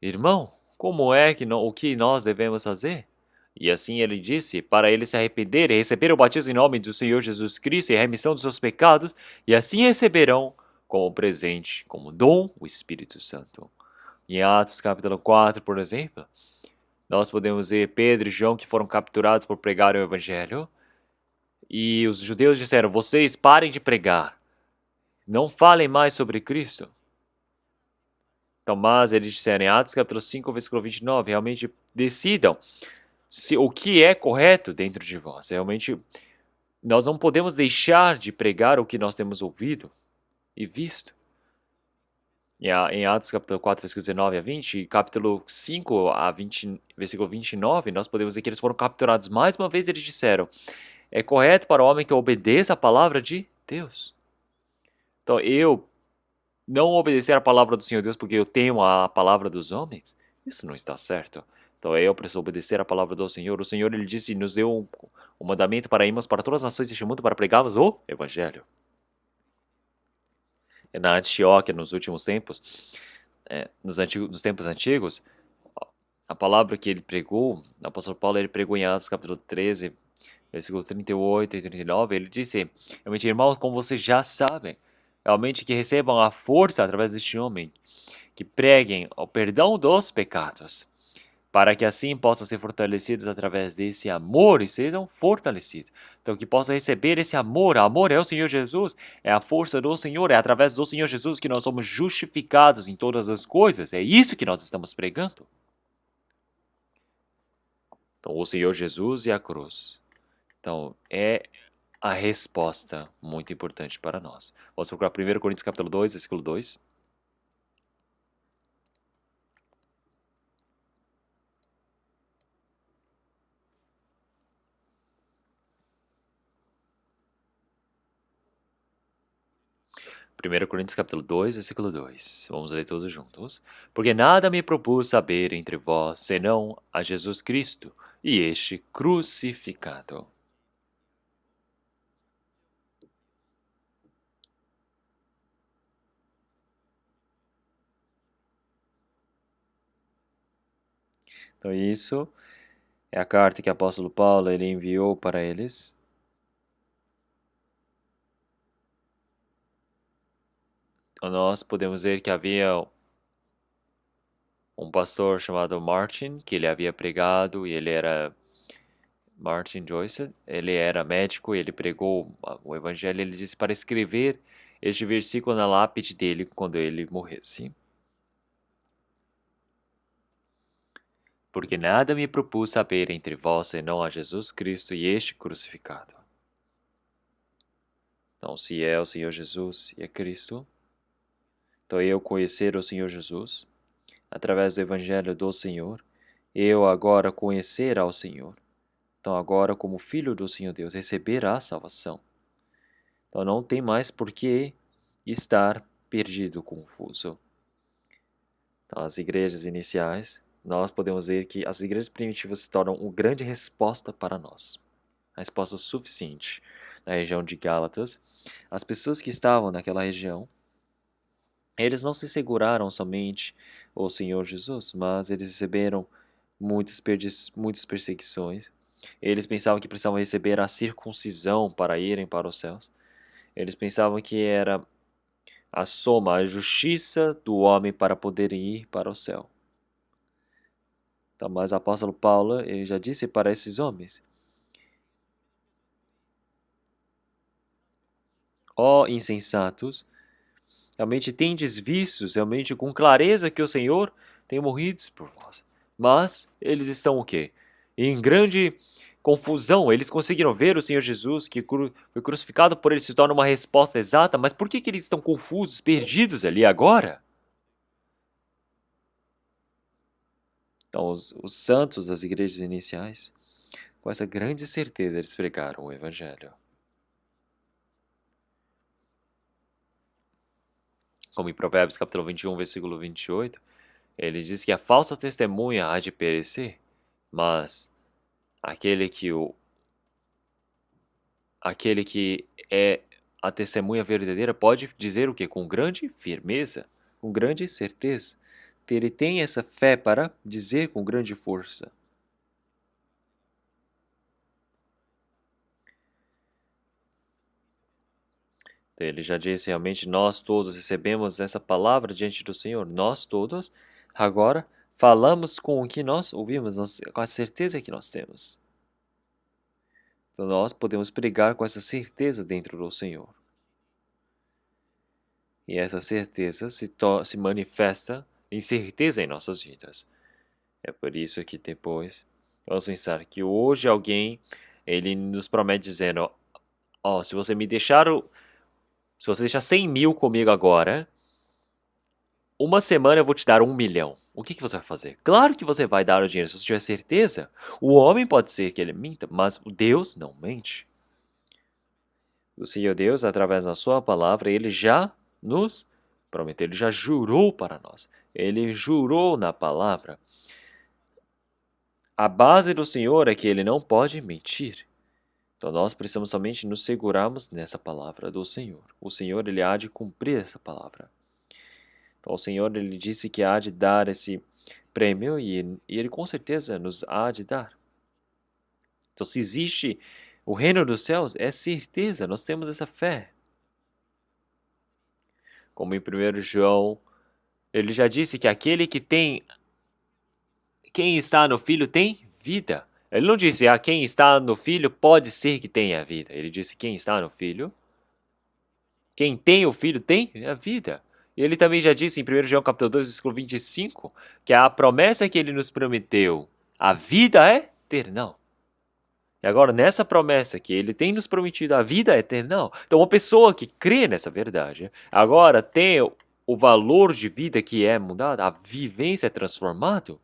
Irmão, como é que o que nós devemos fazer? E assim ele disse, para eles se arrependerem, receber o batismo em nome do Senhor Jesus Cristo e a remissão dos seus pecados, e assim receberão como presente, como dom, o Espírito Santo. Em Atos capítulo 4, por exemplo, nós podemos ver Pedro e João que foram capturados por pregar o Evangelho, e os judeus disseram, vocês parem de pregar, não falem mais sobre Cristo. Então, mas eles disseram em Atos capítulo 5, versículo 29, realmente decidam o que é correto dentro de vós. Realmente, nós não podemos deixar de pregar o que nós temos ouvido e visto. Em Atos capítulo 4, versículo 19 a 20, e capítulo 5 a 20, versículo 29, nós podemos ver que eles foram capturados. Mais uma vez eles disseram, é correto para o homem que obedeça a palavra de Deus. Então, eu não obedecer a palavra do Senhor Deus porque eu tenho a palavra dos homens, isso não está certo. Então eu preciso obedecer a palavra do Senhor. O Senhor, ele disse, nos deu um mandamento para irmos para todas as nações deste mundo para pregarmos o Evangelho. Na Antioquia, nos últimos tempos, nos tempos antigos, a palavra que ele pregou, o apóstolo Paulo, ele pregou em Atos capítulo 13, versículo 38 e 39, ele disse, realmente, irmãos, como vocês já sabem, realmente que recebam a força através deste homem, que preguem o perdão dos pecados, para que assim possam ser fortalecidos através desse amor e sejam fortalecidos. Então, que possam receber esse amor. O amor é o Senhor Jesus, é a força do Senhor, é através do Senhor Jesus que nós somos justificados em todas as coisas. É isso que nós estamos pregando. Então, o Senhor Jesus e a cruz. Então, é a resposta muito importante para nós. Vamos procurar 1 Coríntios capítulo 2, versículo 2. 1 Coríntios capítulo 2, versículo 2. Vamos ler todos juntos. Porque nada me propus saber entre vós, senão a Jesus Cristo e este crucificado. Então isso é a carta que o apóstolo Paulo ele enviou para eles. Então nós podemos ver que havia um pastor chamado Martin, que ele havia pregado e ele era Martin Joyce, ele era médico, ele pregou o evangelho, ele disse para escrever este versículo na lápide dele quando ele morresse. Porque nada me propus saber entre vós senão a Jesus Cristo e este crucificado. Então, se é o Senhor Jesus e é Cristo, então eu conhecer o Senhor Jesus, através do Evangelho do Senhor, eu agora conhecer ao Senhor. Então, agora, como filho do Senhor Deus, receber a salvação. Então, não tem mais por que estar perdido, confuso. Então, as igrejas iniciais, nós podemos ver que as igrejas primitivas se tornam uma grande resposta para nós. A resposta suficiente na região de Gálatas. As pessoas que estavam naquela região, eles não se seguraram somente o Senhor Jesus, mas eles receberam muitas perseguições. Eles pensavam que precisavam receber a circuncisão para irem para os céus. Eles pensavam que era a soma, a justiça do homem para poder ir para o céu. Então, mas o apóstolo Paulo, ele já disse para esses homens: ó insensatos, realmente tendes vistos, realmente com clareza que o Senhor tem morrido por vós. Mas eles estão o quê? Em grande confusão. Eles conseguiram ver o Senhor Jesus, que foi crucificado por eles, se torna uma resposta exata, mas por que eles estão confusos, perdidos ali agora? Então, os santos das igrejas iniciais, com essa grande certeza, eles pregaram o Evangelho. Como em Provérbios capítulo 21, versículo 28, Ele diz que a falsa testemunha há de perecer, mas aquele que é a testemunha verdadeira pode dizer o quê? Com grande firmeza, com grande certeza. Ele tem essa fé para dizer com grande força. Então, ele já disse realmente, nós todos recebemos essa palavra diante do Senhor. Nós todos, agora, falamos com o que nós ouvimos, com a certeza que nós temos. Então, nós podemos pregar com essa certeza dentro do Senhor. E essa certeza se manifesta em certeza em nossas vidas. É por isso que depois vamos pensar que hoje alguém ele nos promete dizendo, ó, se você deixar 100 mil comigo agora, uma semana eu vou te dar 1 milhão. O que você vai fazer? Claro que você vai dar o dinheiro se você tiver certeza. O homem pode ser que ele minta, mas o Deus não mente. O Senhor Deus, através da sua palavra, ele já nos prometeu, ele já jurou para nós. Ele jurou na palavra. A base do Senhor é que ele não pode mentir. Então nós precisamos somente nos segurarmos nessa palavra do Senhor. O Senhor, ele há de cumprir essa palavra. Então o Senhor, ele disse que há de dar esse prêmio e ele com certeza nos há de dar. Então se existe o reino dos céus, é certeza, nós temos essa fé. Como em 1 João, ele já disse que aquele que tem, quem está no Filho tem vida. Ele não disse, quem está no Filho pode ser que tenha vida. Ele disse, quem está no Filho, quem tem o Filho tem a vida. E ele também já disse em 1 João capítulo 2, versículo 25, que a promessa que ele nos prometeu, a vida é eterna. E agora, nessa promessa que ele tem nos prometido, a vida é eterna. Então, uma pessoa que crê nessa verdade, agora tem o valor de vida que é mudado, a vivência é transformada.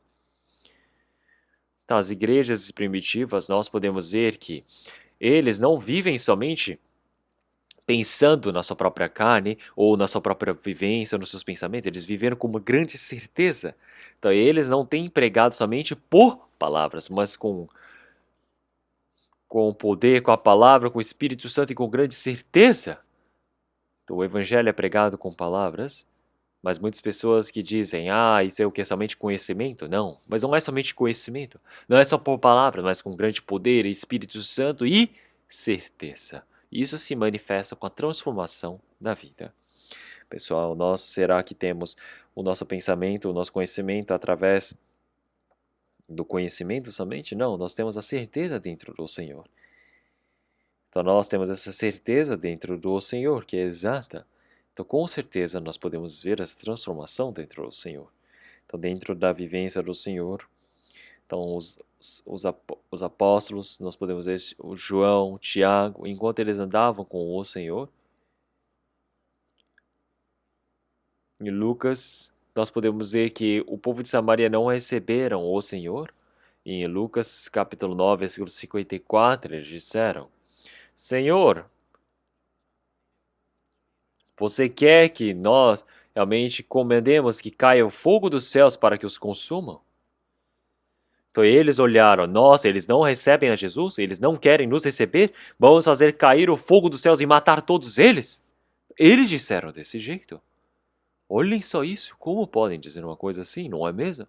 Então, as igrejas primitivas, nós podemos ver que eles não vivem somente pensando na sua própria carne ou na sua própria vivência, nos seus pensamentos, eles viveram com uma grande certeza. Então, eles não têm pregado somente por palavras, mas com o poder, com a palavra, com o Espírito Santo e com grande certeza. Então, o evangelho é pregado com palavras, mas muitas pessoas que dizem, isso é o que? É somente conhecimento? Não, mas não é somente conhecimento. Não é só por palavras, mas com grande poder, Espírito Santo e certeza. Isso se manifesta com a transformação da vida. Pessoal, será que temos o nosso pensamento, o nosso conhecimento através do conhecimento somente? Não, nós temos a certeza dentro do Senhor. Então nós temos essa certeza dentro do Senhor, que é exata. Então com certeza nós podemos ver essa transformação dentro do Senhor. Então dentro da vivência do Senhor, então os apóstolos, nós podemos ver o João, Tiago, enquanto eles andavam com o Senhor. Em Lucas, nós podemos ver que o povo de Samaria não receberam o Senhor. E em Lucas capítulo 9, versículo 54, eles disseram, Senhor, você quer que nós realmente comandemos que caia o fogo dos céus para que os consumam? Então eles olharam, nossa, eles não recebem a Jesus? Eles não querem nos receber? Vamos fazer cair o fogo dos céus e matar todos eles? Eles disseram desse jeito. Olhem só isso, como podem dizer uma coisa assim, não é mesmo?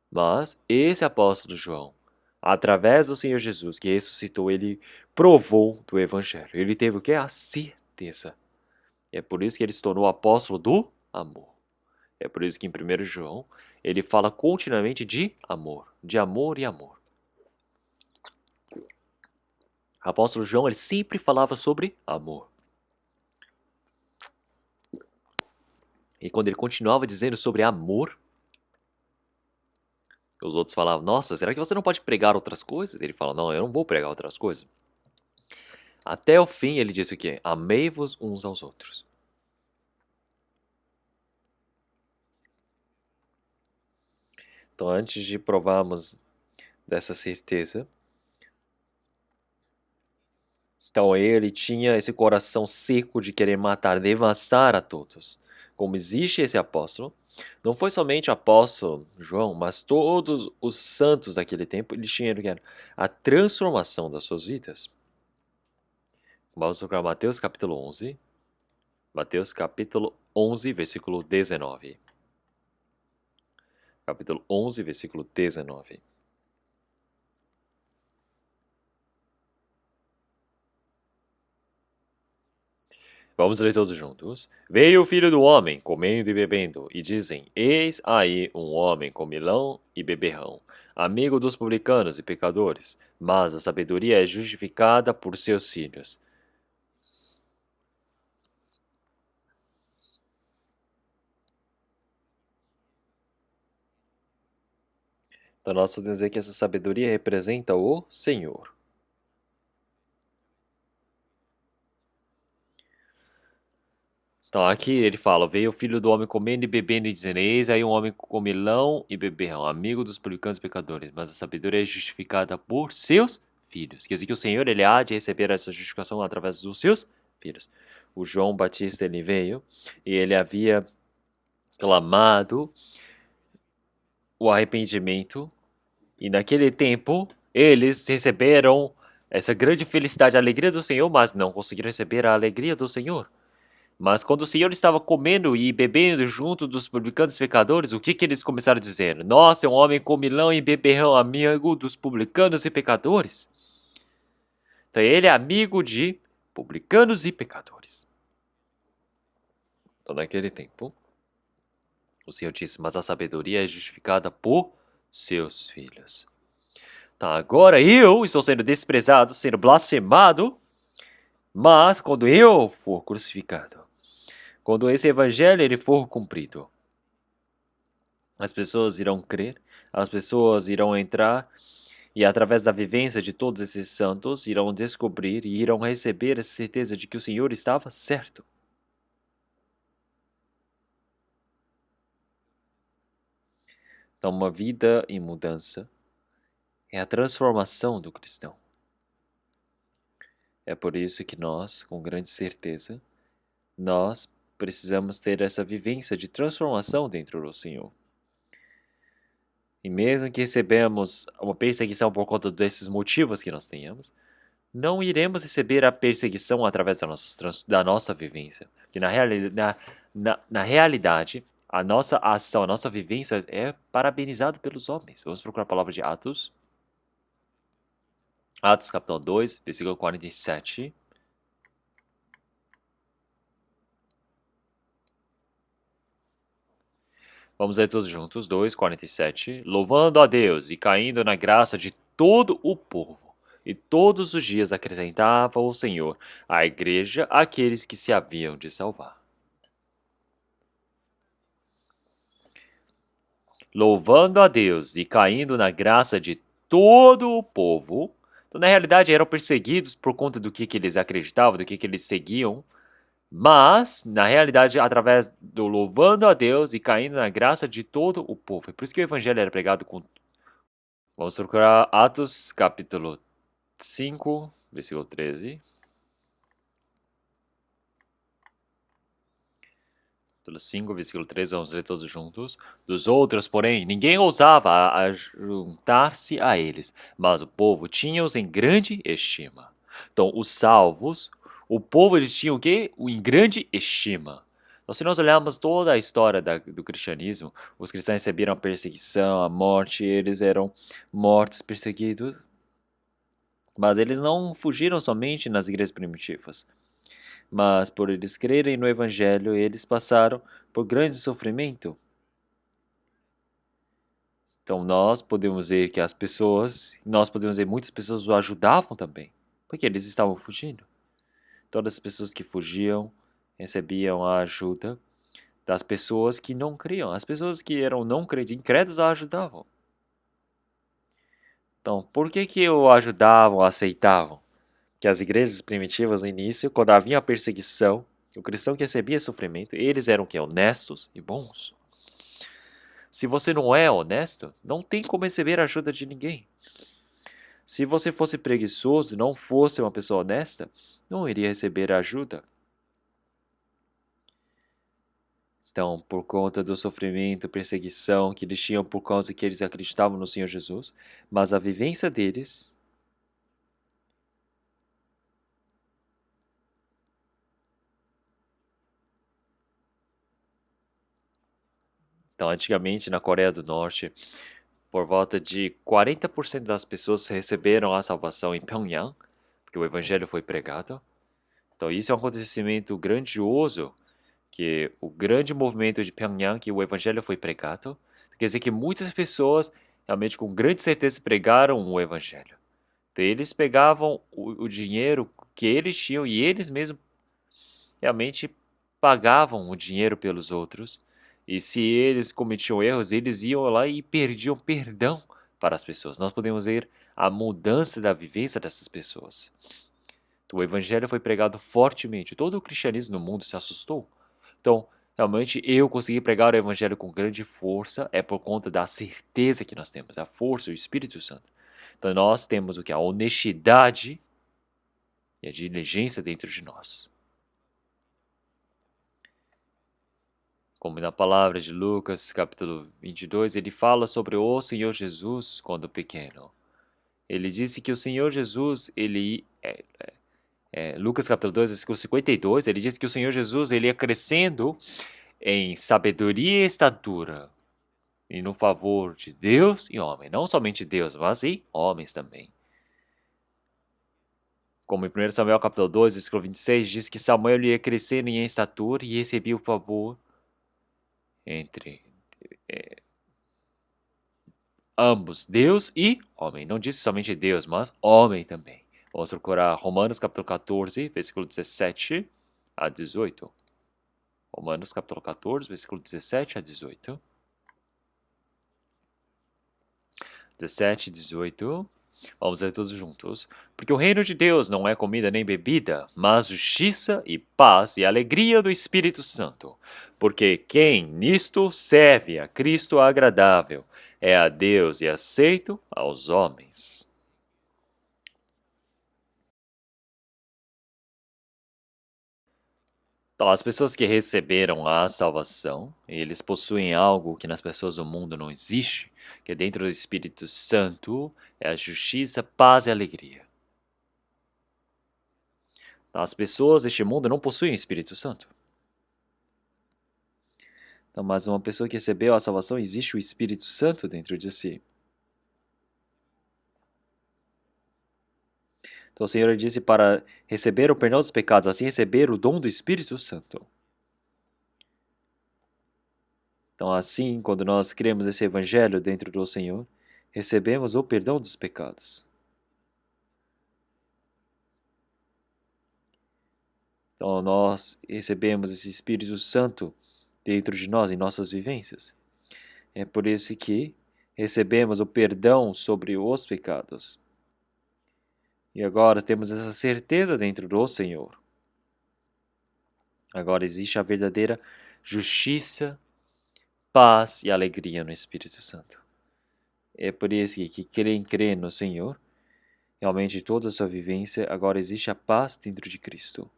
Mas esse apóstolo João, através do Senhor Jesus que ressuscitou, ele provou do Evangelho. Ele teve o que? A certeza. É por isso que ele se tornou apóstolo do amor. É por isso que em 1 João ele fala continuamente de amor e amor. O apóstolo João ele sempre falava sobre amor. E quando ele continuava dizendo sobre amor, os outros falavam, nossa, será que você não pode pregar outras coisas? Ele fala, não, eu não vou pregar outras coisas. Até o fim ele disse o quê? Amei-vos uns aos outros. Então, antes de provarmos dessa certeza, então ele tinha esse coração seco de querer matar, devastar a todos. Como existe esse apóstolo, Não foi somente o apóstolo João, mas todos os santos daquele tempo, eles tinham a transformação das suas vidas. Vamos procurar Mateus capítulo 11. Mateus capítulo 11, versículo 19. Capítulo 11, versículo 19. Vamos ler todos juntos. Veio o filho do homem, comendo e bebendo, e dizem, eis aí um homem comilão e beberrão, amigo dos publicanos e pecadores, mas a sabedoria é justificada por seus filhos. Então nós podemos dizer que essa sabedoria representa o Senhor. Então aqui ele fala, veio o filho do homem comendo e bebendo e dizendo, eis aí um homem comilão e beberrão, amigo dos publicanos e pecadores, mas a sabedoria é justificada por seus filhos. Quer dizer que o Senhor ele há de receber essa justificação através dos seus filhos. O João Batista ele veio e ele havia clamado o arrependimento e naquele tempo eles receberam essa grande felicidade, a alegria do Senhor, mas não conseguiram receber a alegria do Senhor. Mas quando o Senhor estava comendo e bebendo junto dos publicanos e pecadores, o que eles começaram a dizer? Nossa, é um homem comilão e beberrão, amigo dos publicanos e pecadores. Então ele é amigo de publicanos e pecadores. Então naquele tempo, o Senhor disse, mas a sabedoria é justificada por seus filhos. Então agora eu estou sendo desprezado, sendo blasfemado, mas quando eu for crucificado, quando esse evangelho ele for cumprido, as pessoas irão crer, as pessoas irão entrar e através da vivência de todos esses santos irão descobrir e irão receber essa certeza de que o Senhor estava certo. Então uma vida em mudança é a transformação do cristão. É por isso que nós, com grande certeza, nós precisamos ter essa vivência de transformação dentro do Senhor. E mesmo que recebamos uma perseguição por conta desses motivos que nós tenhamos, não iremos receber a perseguição através da nossa vivência. Porque na realidade, a nossa ação, a nossa vivência é parabenizada pelos homens. Vamos procurar a palavra de Atos. Atos capítulo 2, versículo 47. Vamos ler todos juntos, 2:47. Louvando a Deus e caindo na graça de todo o povo. E todos os dias acrescentava o Senhor à igreja aqueles que se haviam de salvar. Louvando a Deus e caindo na graça de todo o povo. Então, na realidade, eram perseguidos por conta do que eles acreditavam, do que eles seguiam. Mas, na realidade, através do louvando a Deus e caindo na graça de todo o povo. É por isso que o evangelho era pregado com... Vamos procurar Atos capítulo 5, versículo 13. Capítulo 5, versículo 13, vamos ler todos juntos. Dos outros, porém, ninguém ousava juntar-se a eles, mas o povo tinha-os em grande estima. Então, os salvos, o povo eles tinham o quê? Em grande estima. Então, se nós olharmos toda a história do cristianismo, os cristãos receberam a perseguição, a morte, eles eram mortos, perseguidos. Mas eles não fugiram somente nas igrejas primitivas. Mas por eles crerem no Evangelho, eles passaram por grande sofrimento. Então nós podemos ver que muitas pessoas o ajudavam também, porque eles estavam fugindo. Todas as pessoas que fugiam recebiam a ajuda das pessoas que não criam. As pessoas que eram não incrédulos a ajudavam. Então, por que o ajudavam, aceitavam? Que as igrejas primitivas no início, quando havia a perseguição, o cristão que recebia sofrimento, eles eram que honestos e bons. Se você não é honesto, não tem como receber a ajuda de ninguém. Se você fosse preguiçoso e não fosse uma pessoa honesta, não iria receber ajuda. Então, por conta do sofrimento, perseguição que eles tinham por causa que eles acreditavam no Senhor Jesus, mas a vivência deles. Então, antigamente na Coreia do Norte, por volta de 40% das pessoas receberam a salvação em Pyongyang, porque o evangelho foi pregado. Então, isso é um acontecimento grandioso, que o grande movimento de Pyongyang, que o evangelho foi pregado, quer dizer que muitas pessoas realmente com grande certeza pregaram o evangelho. Então, eles pegavam o dinheiro que eles tinham e eles mesmos realmente pagavam o dinheiro pelos outros. E se eles cometiam erros, eles iam lá e perdiam perdão para as pessoas. Nós podemos ver a mudança da vivência dessas pessoas. Então, o evangelho foi pregado fortemente. Todo o cristianismo no mundo se assustou. Então, realmente, eu consegui pregar o evangelho com grande força, é por conta da certeza que nós temos, a força, o Espírito Santo. Então, nós temos o que? A honestidade e a diligência dentro de nós. Como na palavra de Lucas, capítulo 22, ele fala sobre o Senhor Jesus quando pequeno. Ele disse que o Senhor Jesus, Lucas capítulo 2, versículo 52, ele diz que o Senhor Jesus ele ia crescendo em sabedoria e estatura, e no favor de Deus e homem. Não somente Deus, mas e homens também. Como em 1 Samuel capítulo 2, versículo 26, diz que Samuel ia crescendo em estatura e recebia o favor entre ambos, Deus e homem. Não disse somente Deus, mas homem também. Vamos procurar Romanos capítulo 14, versículo 17 a 18. Romanos capítulo 14, versículo 17 a 18. 17 e 18. Vamos ler todos juntos. Porque o reino de Deus não é comida nem bebida, mas justiça e paz e alegria do Espírito Santo. Porque quem nisto serve a Cristo agradável é a Deus e aceito aos homens. Então, as pessoas que receberam a salvação, eles possuem algo que nas pessoas do mundo não existe, que é dentro do Espírito Santo é a justiça, paz e alegria. Então, as pessoas deste mundo não possuem o Espírito Santo. Então, mas uma pessoa que recebeu a salvação, existe o Espírito Santo dentro de si. Então, o Senhor disse para receber o perdão dos pecados, assim receber o dom do Espírito Santo. Então, assim, quando nós cremos esse evangelho dentro do Senhor, recebemos o perdão dos pecados. Então, nós recebemos esse Espírito Santo dentro de nós, em nossas vivências. É por isso que recebemos o perdão sobre os pecados. E agora temos essa certeza dentro do Senhor. Agora existe a verdadeira justiça, paz e alegria no Espírito Santo. É por isso que quem crê no Senhor, realmente toda a sua vivência, agora existe a paz dentro de Cristo.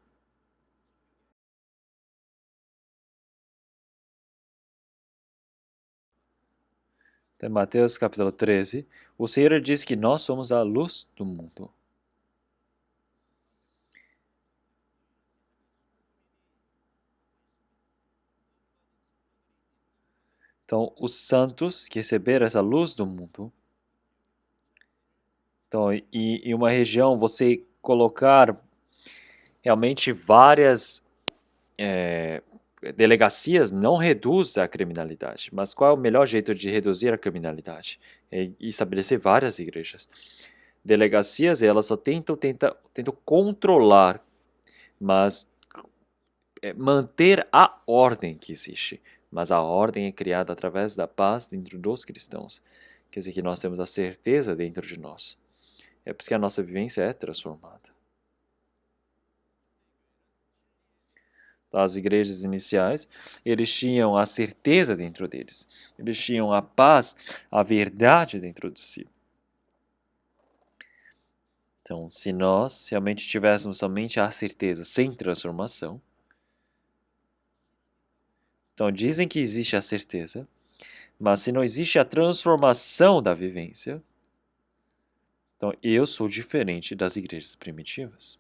Então, em Mateus capítulo 13, o Senhor diz que nós somos a luz do mundo. Então, os santos que receberam essa luz do mundo. Então, em uma região, você colocar realmente várias delegacias não reduz a criminalidade. Mas qual é o melhor jeito de reduzir a criminalidade? É estabelecer várias igrejas. Delegacias, elas só tentam controlar, mas manter a ordem que existe. Mas a ordem é criada através da paz dentro dos cristãos. Quer dizer que nós temos a certeza dentro de nós. É por isso que a nossa vivência é transformada. As igrejas iniciais, eles tinham a certeza dentro deles. Eles tinham a paz, a verdade dentro de si. Então, se nós realmente tivéssemos somente a certeza sem transformação, Então, dizem que existe a certeza, mas se não existe a transformação da vivência, então eu sou diferente das igrejas primitivas.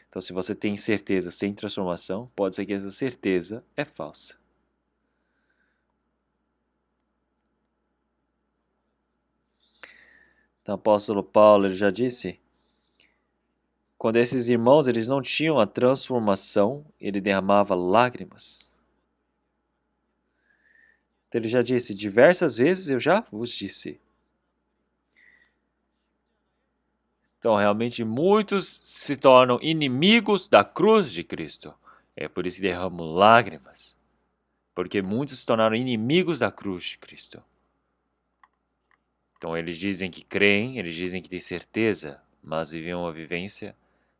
Então, se você tem certeza sem transformação, pode ser que essa certeza é falsa. Então, o apóstolo Paulo ele já disse, quando esses irmãos eles não tinham a transformação, ele derramava lágrimas. Então, ele já disse, diversas vezes eu já vos disse. Então, realmente, muitos se tornam inimigos da cruz de Cristo. É por isso que derramam lágrimas. Porque muitos se tornaram inimigos da cruz de Cristo. Então, eles dizem que creem, eles dizem que têm certeza, mas vivem uma vivência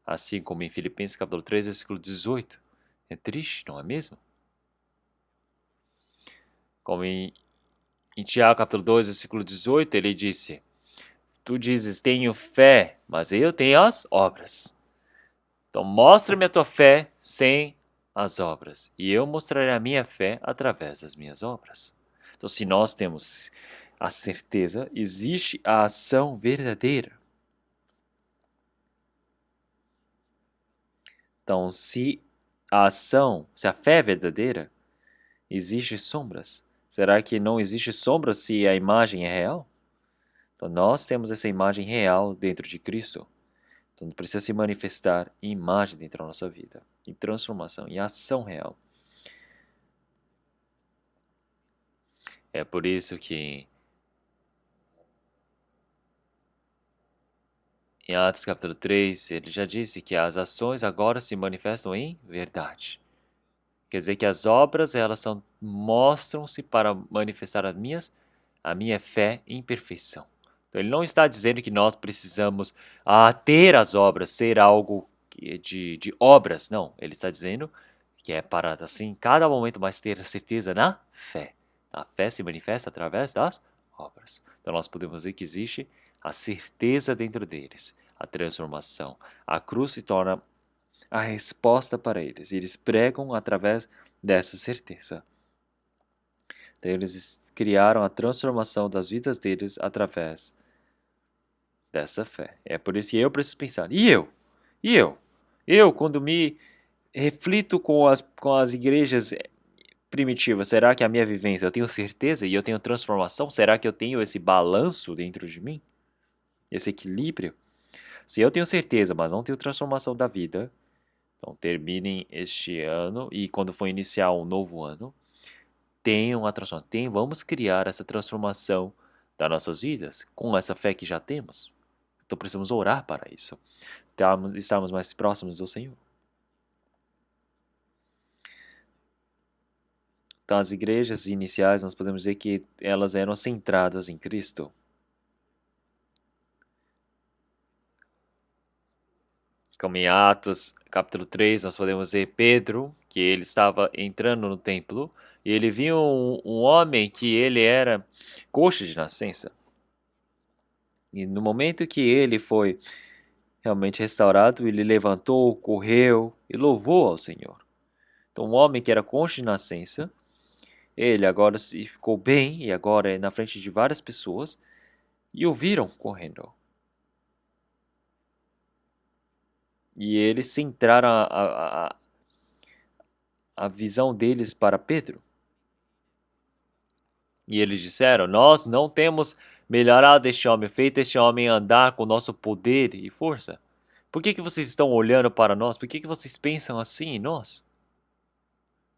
assim como em Filipenses capítulo 3, versículo 18. É triste, não é mesmo? Como em Tiago capítulo 2, versículo 18, ele disse, tu dizes, tenho fé, mas eu tenho as obras. Então, mostra-me a tua fé sem as obras, e eu mostrarei a minha fé através das minhas obras. Então, se nós temos a certeza, existe a ação verdadeira. Então, se a fé é verdadeira, existe sombras. Será que não existe sombras se a imagem é real? Então, nós temos essa imagem real dentro de Cristo. Então, precisa se manifestar em imagem dentro da nossa vida, em transformação, em ação real. É por isso que em Atos capítulo 3, ele já disse que as ações agora se manifestam em verdade. Quer dizer que as obras elas mostram-se para manifestar a minha fé em perfeição. Então, ele não está dizendo que nós precisamos ter as obras, ser algo de obras. Não, ele está dizendo que é para, assim, cada momento mais ter a certeza na fé. A fé se manifesta através das obras. Então, nós podemos dizer que existe a certeza dentro deles, a transformação. A cruz se torna a resposta para eles. Eles pregam através dessa certeza. Então, eles criaram a transformação das vidas deles através dessa fé. É por isso que eu preciso pensar, e eu? E eu? Eu, quando me reflito com as igrejas primitivas, será que a minha vivência, eu tenho certeza e eu tenho transformação? Será que eu tenho esse balanço dentro de mim? Esse equilíbrio? Se eu tenho certeza, mas não tenho transformação da vida, então terminem este ano e quando for iniciar um novo ano, tenham a transformação. Vamos criar essa transformação das nossas vidas com essa fé que já temos. Então precisamos orar para isso. Estarmos mais próximos do Senhor. Então as igrejas iniciais, nós podemos dizer que elas eram centradas em Cristo. Como em Atos capítulo 3, nós podemos ver Pedro, que ele estava entrando no templo, e ele viu um homem que ele era coxo de nascença. E no momento que ele foi realmente restaurado, ele levantou, correu e louvou ao Senhor. Então, um homem que era coxo de nascença, ele agora ficou bem e agora é na frente de várias pessoas e o viram correndo. E eles centraram a visão deles para Pedro. E eles disseram, nós não temos melhorado este homem, feito este homem andar com nosso poder e força. Por que vocês estão olhando para nós? Por que vocês pensam assim em nós?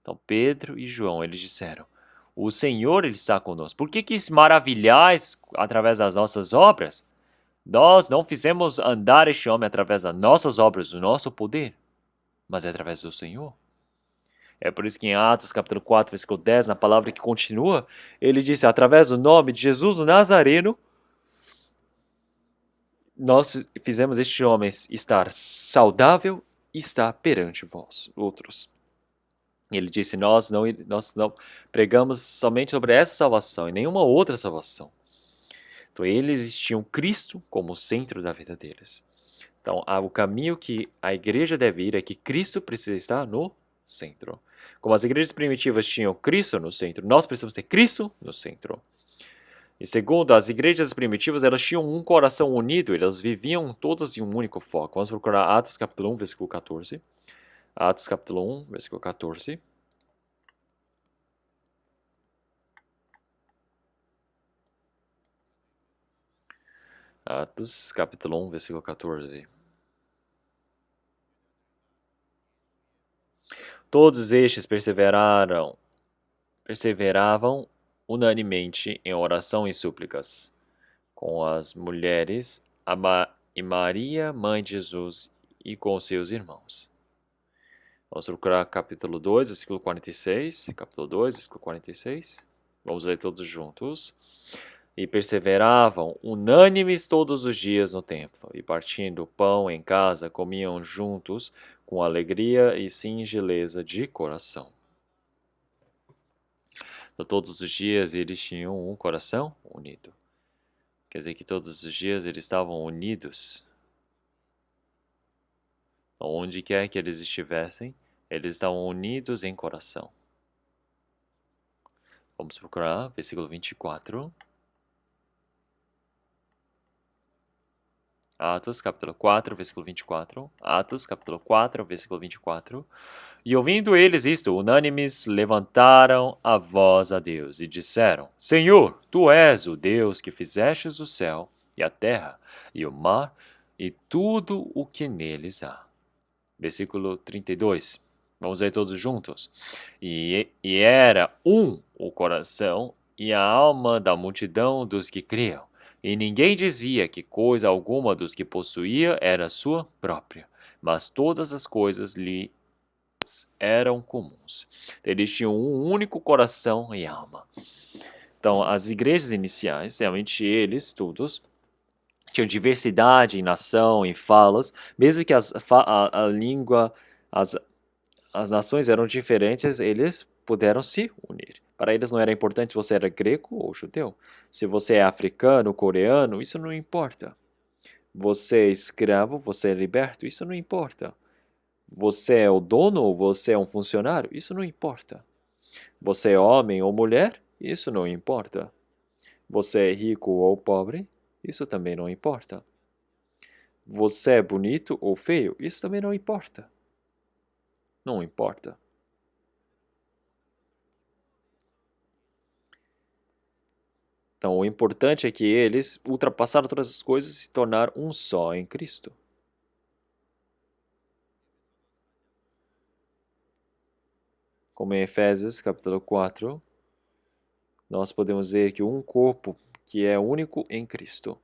Então Pedro e João, eles disseram, o Senhor ele está conosco. Por que maravilhais através das nossas obras? Nós não fizemos andar este homem através das nossas obras, do nosso poder, mas é através do Senhor. É por isso que em Atos capítulo 4, versículo 10, na palavra que continua, ele disse, através do nome de Jesus o Nazareno, nós fizemos este homem estar saudável e estar perante vós, outros. Ele disse, nós não pregamos somente sobre essa salvação e nenhuma outra salvação. Então eles tinham Cristo como centro da vida deles. Então, o caminho que a igreja deve ir é que Cristo precisa estar no centro. Como as igrejas primitivas tinham Cristo no centro, nós precisamos ter Cristo no centro. E segundo, as igrejas primitivas, elas tinham um coração unido, elas viviam todas em um único foco. Vamos procurar Atos capítulo 1, versículo 14. Atos capítulo 1, versículo 14. Atos capítulo 1, versículo 14. Todos estes perseveravam unanimemente em oração e súplicas, com as mulheres e Maria, mãe de Jesus, e com seus irmãos. Vamos procurar capítulo 2, versículo 46. Capítulo 2, versículo 46. Vamos ler todos juntos. E perseveravam unânimes todos os dias no templo, e partindo o pão em casa, comiam juntos com alegria e singeleza de coração. Então, todos os dias eles tinham um coração unido. Quer dizer que todos os dias eles estavam unidos. Onde quer que eles estivessem, eles estavam unidos em coração. Vamos procurar versículo 24. Atos, capítulo 4, versículo 24. Atos, capítulo 4, versículo 24. E ouvindo eles isto, unânimes levantaram a voz a Deus e disseram: Senhor, tu és o Deus que fizestes o céu e a terra e o mar e tudo o que neles há. Versículo 32. Vamos ler todos juntos. E era um o coração e a alma da multidão dos que criam. E ninguém dizia que coisa alguma dos que possuía era sua própria, mas todas as coisas lhe eram comuns. Eles tinham um único coração e alma. Então, as igrejas iniciais, realmente eles todos tinham diversidade em nação, em falas, mesmo que a língua, as nações eram diferentes, eles puderam se unir. Para eles não era importante se você era greco ou judeu. Se você é africano, coreano, isso não importa. Você é escravo, você é liberto, isso não importa. Você é o dono ou você é um funcionário, isso não importa. Você é homem ou mulher, isso não importa. Você é rico ou pobre, isso também não importa. Você é bonito ou feio, isso também não importa. Não importa. Então, o importante é que eles ultrapassaram todas as coisas e se tornaram um só em Cristo. Como em Efésios, capítulo 4, nós podemos ver que um corpo que é único em Cristo.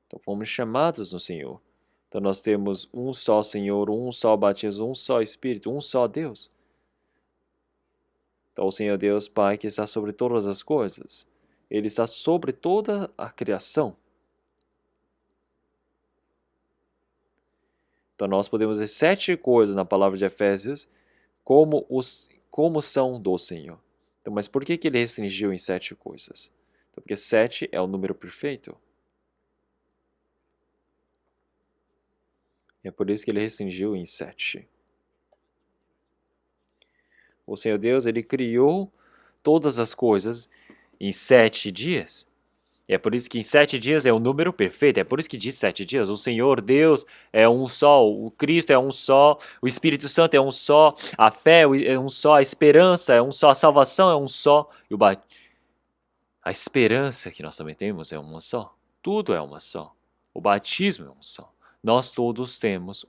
Então, fomos chamados no Senhor. Então, nós temos um só Senhor, um só batismo, um só Espírito, um só Deus. Então, o Senhor Deus Pai que está sobre todas as coisas. Ele está sobre toda a criação. Então, nós podemos ver 7 coisas na palavra de Efésios como são do Senhor. Então, mas por que ele restringiu em 7 coisas? Então, porque 7 é o número perfeito. E é por isso que ele restringiu em 7. O Senhor Deus, ele criou todas as coisas em 7 dias. E é por isso que em 7 dias é o número perfeito. É por isso que diz 7 dias. O Senhor Deus é um só. O Cristo é um só. O Espírito Santo é um só. A fé é um só. A esperança é um só. A salvação é um só. E a esperança que nós também temos é uma só. Tudo é uma só. O batismo é um só. Nós todos temos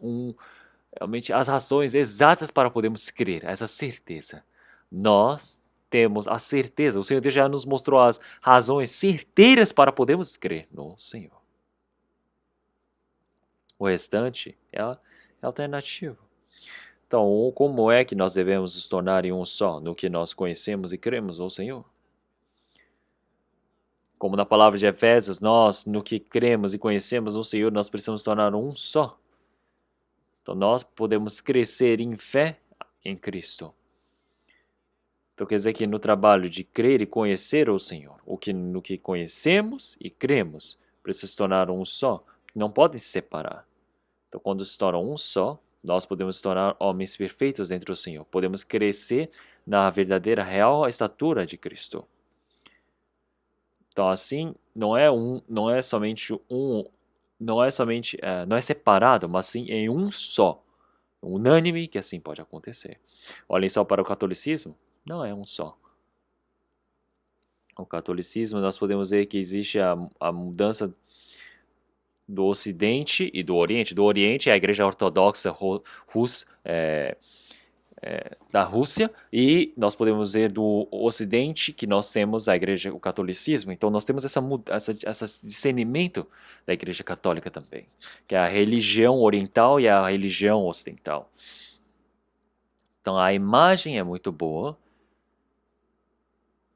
realmente as razões exatas para podermos crer. Essa certeza. Nós temos a certeza, o Senhor Deus já nos mostrou as razões certeiras para podermos crer no Senhor. O restante é alternativo. Então, como é que nós devemos nos tornar em um só no que nós conhecemos e cremos no Senhor? Como na palavra de Efésios, nós, no que cremos e conhecemos no Senhor, nós precisamos tornar um só. Então, nós podemos crescer em fé em Cristo. Então quer dizer que no trabalho de crer e conhecer o Senhor, no que conhecemos e cremos, precisa se tornar um só, não podem se separar. Então, quando se torna um só, nós podemos se tornar homens perfeitos dentro do Senhor. Podemos crescer na verdadeira, real estatura de Cristo. Então, assim, não é somente não é separado, mas sim em um só. Unânime que assim pode acontecer. Olhem só para o catolicismo, não é um só. O catolicismo, nós podemos ver que existe a mudança do Ocidente e do Oriente. Do Oriente é a Igreja Ortodoxa da Rússia, e nós podemos ver do Ocidente que nós temos a Igreja, o catolicismo. Então nós temos esse discernimento da Igreja Católica também, que é a religião oriental e a religião ocidental. Então a imagem é muito boa.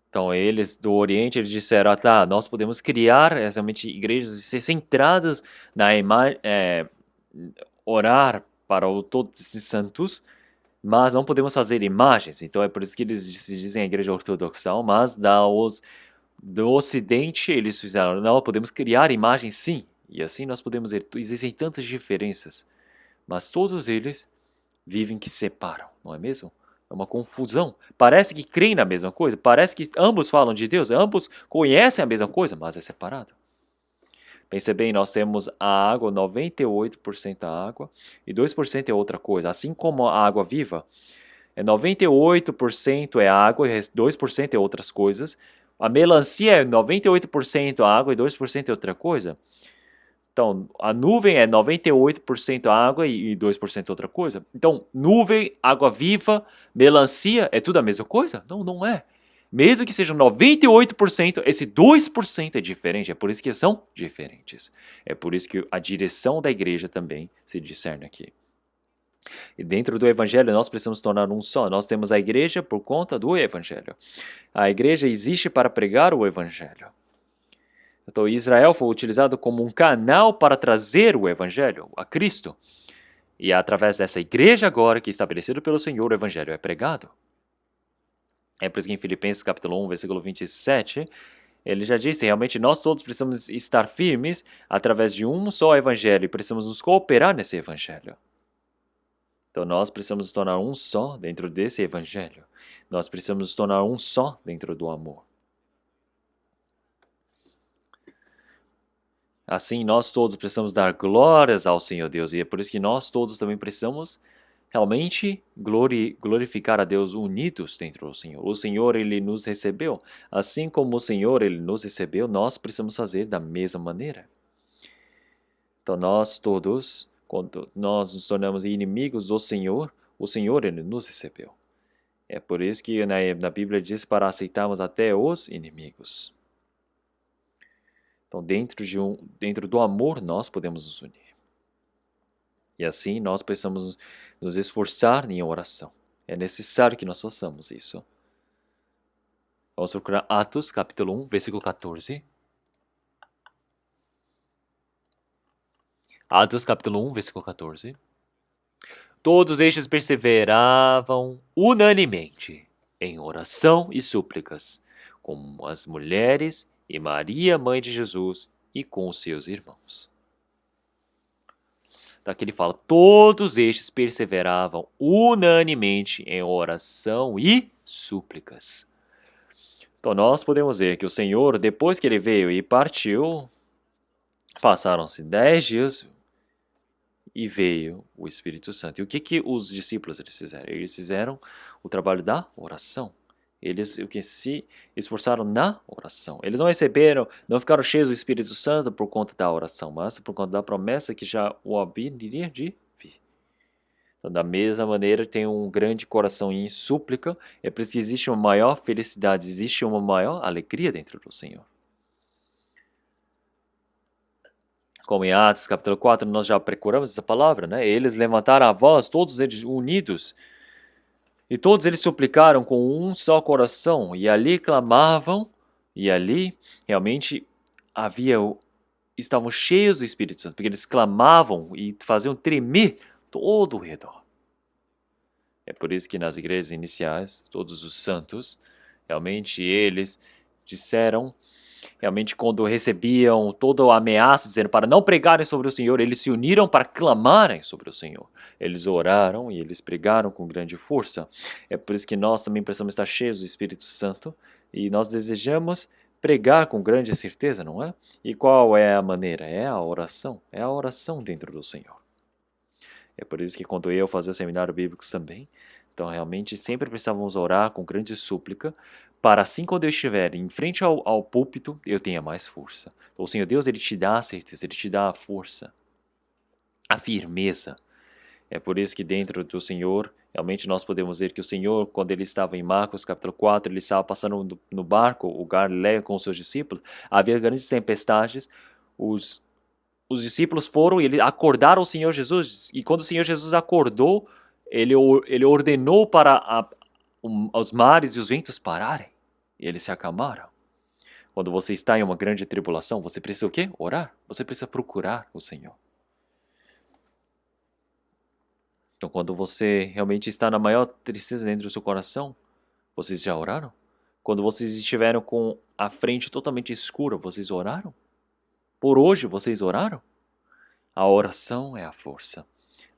Então eles do Oriente eles disseram, tá, nós podemos criar realmente igrejas e ser centradas na imagem, orar para todos esses santos, mas não podemos fazer imagens. Então é por isso que eles se dizem a igreja ortodoxa, mas do Ocidente eles fizeram, não, podemos criar imagens sim. E assim nós podemos ver, existem tantas diferenças, mas todos eles vivem que separam, não é mesmo? É uma confusão. Parece que creem na mesma coisa, parece que ambos falam de Deus, ambos conhecem a mesma coisa, mas é separado. Pense bem, nós temos a água, 98% a água, e 2% é outra coisa. Assim como a água viva, 98% é água e 2% é outras coisas. A melancia é 98% água e 2% é outra coisa. Então, a nuvem é 98% água e 2% outra coisa. Então, nuvem, água viva, melancia, é tudo a mesma coisa? Não, não é. Mesmo que seja 98%, esse 2% é diferente. É por isso que são diferentes. É por isso que a direção da igreja também se discerne aqui. E dentro do evangelho nós precisamos tornar um só. Nós temos a igreja por conta do evangelho. A igreja existe para pregar o evangelho. Então, Israel foi utilizado como um canal para trazer o evangelho a Cristo. E é através dessa igreja agora, que é estabelecido pelo Senhor, o evangelho é pregado. É por isso que em Filipenses capítulo 1, versículo 27, ele já disse, realmente nós todos precisamos estar firmes através de um só evangelho e precisamos nos cooperar nesse evangelho. Então nós precisamos nos tornar um só dentro desse evangelho. Nós precisamos nos tornar um só dentro do amor. Assim, nós todos precisamos dar glórias ao Senhor Deus, e é por isso que nós todos também precisamos realmente glorificar a Deus unidos dentro do Senhor. O Senhor, Ele nos recebeu. Assim como o Senhor, Ele nos recebeu, nós precisamos fazer da mesma maneira. Então, nós todos, quando nós nos tornamos inimigos do Senhor, o Senhor, Ele nos recebeu. É por isso que na Bíblia diz para aceitarmos até os inimigos. Então, dentro do amor, nós podemos nos unir. E assim, nós precisamos nos esforçar em oração. É necessário que nós façamos isso. Vamos procurar Atos, capítulo 1, versículo 14. Atos, capítulo 1, versículo 14. Todos estes perseveravam unanimemente em oração e súplicas, com as mulheres e Maria, mãe de Jesus, e com os seus irmãos. Daqui ele fala, todos estes perseveravam unanimemente em oração e súplicas. Então nós podemos ver que o Senhor, depois que ele veio e partiu, passaram-se 10 dias e veio o Espírito Santo. E o que os discípulos eles fizeram? Eles fizeram o trabalho da oração. Eles se esforçaram na oração. Eles não receberam, não ficaram cheios do Espírito Santo por conta da oração, mas por conta da promessa que já o haveria de vir. Então, da mesma maneira, tem um grande coração em súplica. É por isso que existe uma maior felicidade, existe uma maior alegria dentro do Senhor. Como em Atos capítulo 4, nós já procuramos essa palavra, né? Eles levantaram a voz, todos eles unidos, e todos eles suplicaram com um só coração, e ali clamavam, e ali realmente estavam cheios do Espírito Santo, porque eles clamavam e faziam tremer todo o redor. É por isso que nas igrejas iniciais, todos os santos, realmente eles disseram, realmente quando recebiam toda a ameaça dizendo para não pregarem sobre o Senhor, eles se uniram para clamarem sobre o Senhor. Eles oraram e eles pregaram com grande força. É por isso que nós também precisamos estar cheios do Espírito Santo e nós desejamos pregar com grande certeza, não é? E qual é a maneira? É a oração. É a oração dentro do Senhor. É por isso que quando eu fazia o seminário bíblico também, então realmente sempre precisávamos orar com grande súplica, para assim quando eu estiver em frente ao púlpito, eu tenha mais força. Então o Senhor Deus, Ele te dá a certeza, Ele te dá a força, a firmeza. É por isso que dentro do Senhor, realmente nós podemos ver que o Senhor, quando Ele estava em Marcos capítulo 4, Ele estava passando no barco, o Galileia com os seus discípulos, havia grandes tempestades, os discípulos foram e acordaram o Senhor Jesus. E quando o Senhor Jesus acordou, ele ordenou para os mares e os ventos pararem. E eles se acalmaram. Quando você está em uma grande tribulação, você precisa o quê? Orar. Você precisa procurar o Senhor. Então, quando você realmente está na maior tristeza dentro do seu coração, vocês já oraram? Quando vocês estiveram com a frente totalmente escura, vocês oraram? Por hoje, vocês oraram? A oração é a força.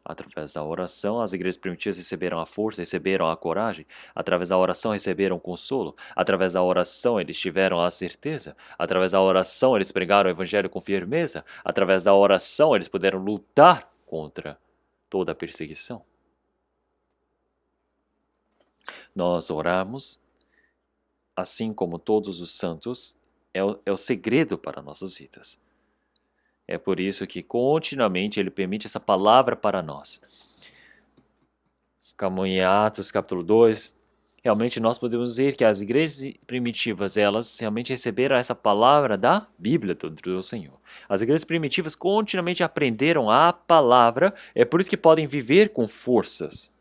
Através da oração, as igrejas primitivas receberam a força, receberam a coragem. Através da oração, receberam consolo. Através da oração, eles tiveram a certeza. Através da oração, eles pregaram o evangelho com firmeza. Através da oração, eles puderam lutar contra toda a perseguição. Nós oramos, assim como todos os santos, é o segredo para nossas vidas. É por isso que continuamente Ele permite essa palavra para nós. Como em Atos capítulo 2, realmente nós podemos ver que as igrejas primitivas, elas realmente receberam essa palavra da Bíblia do Senhor. As igrejas primitivas continuamente aprenderam a palavra, é por isso que podem viver com forças.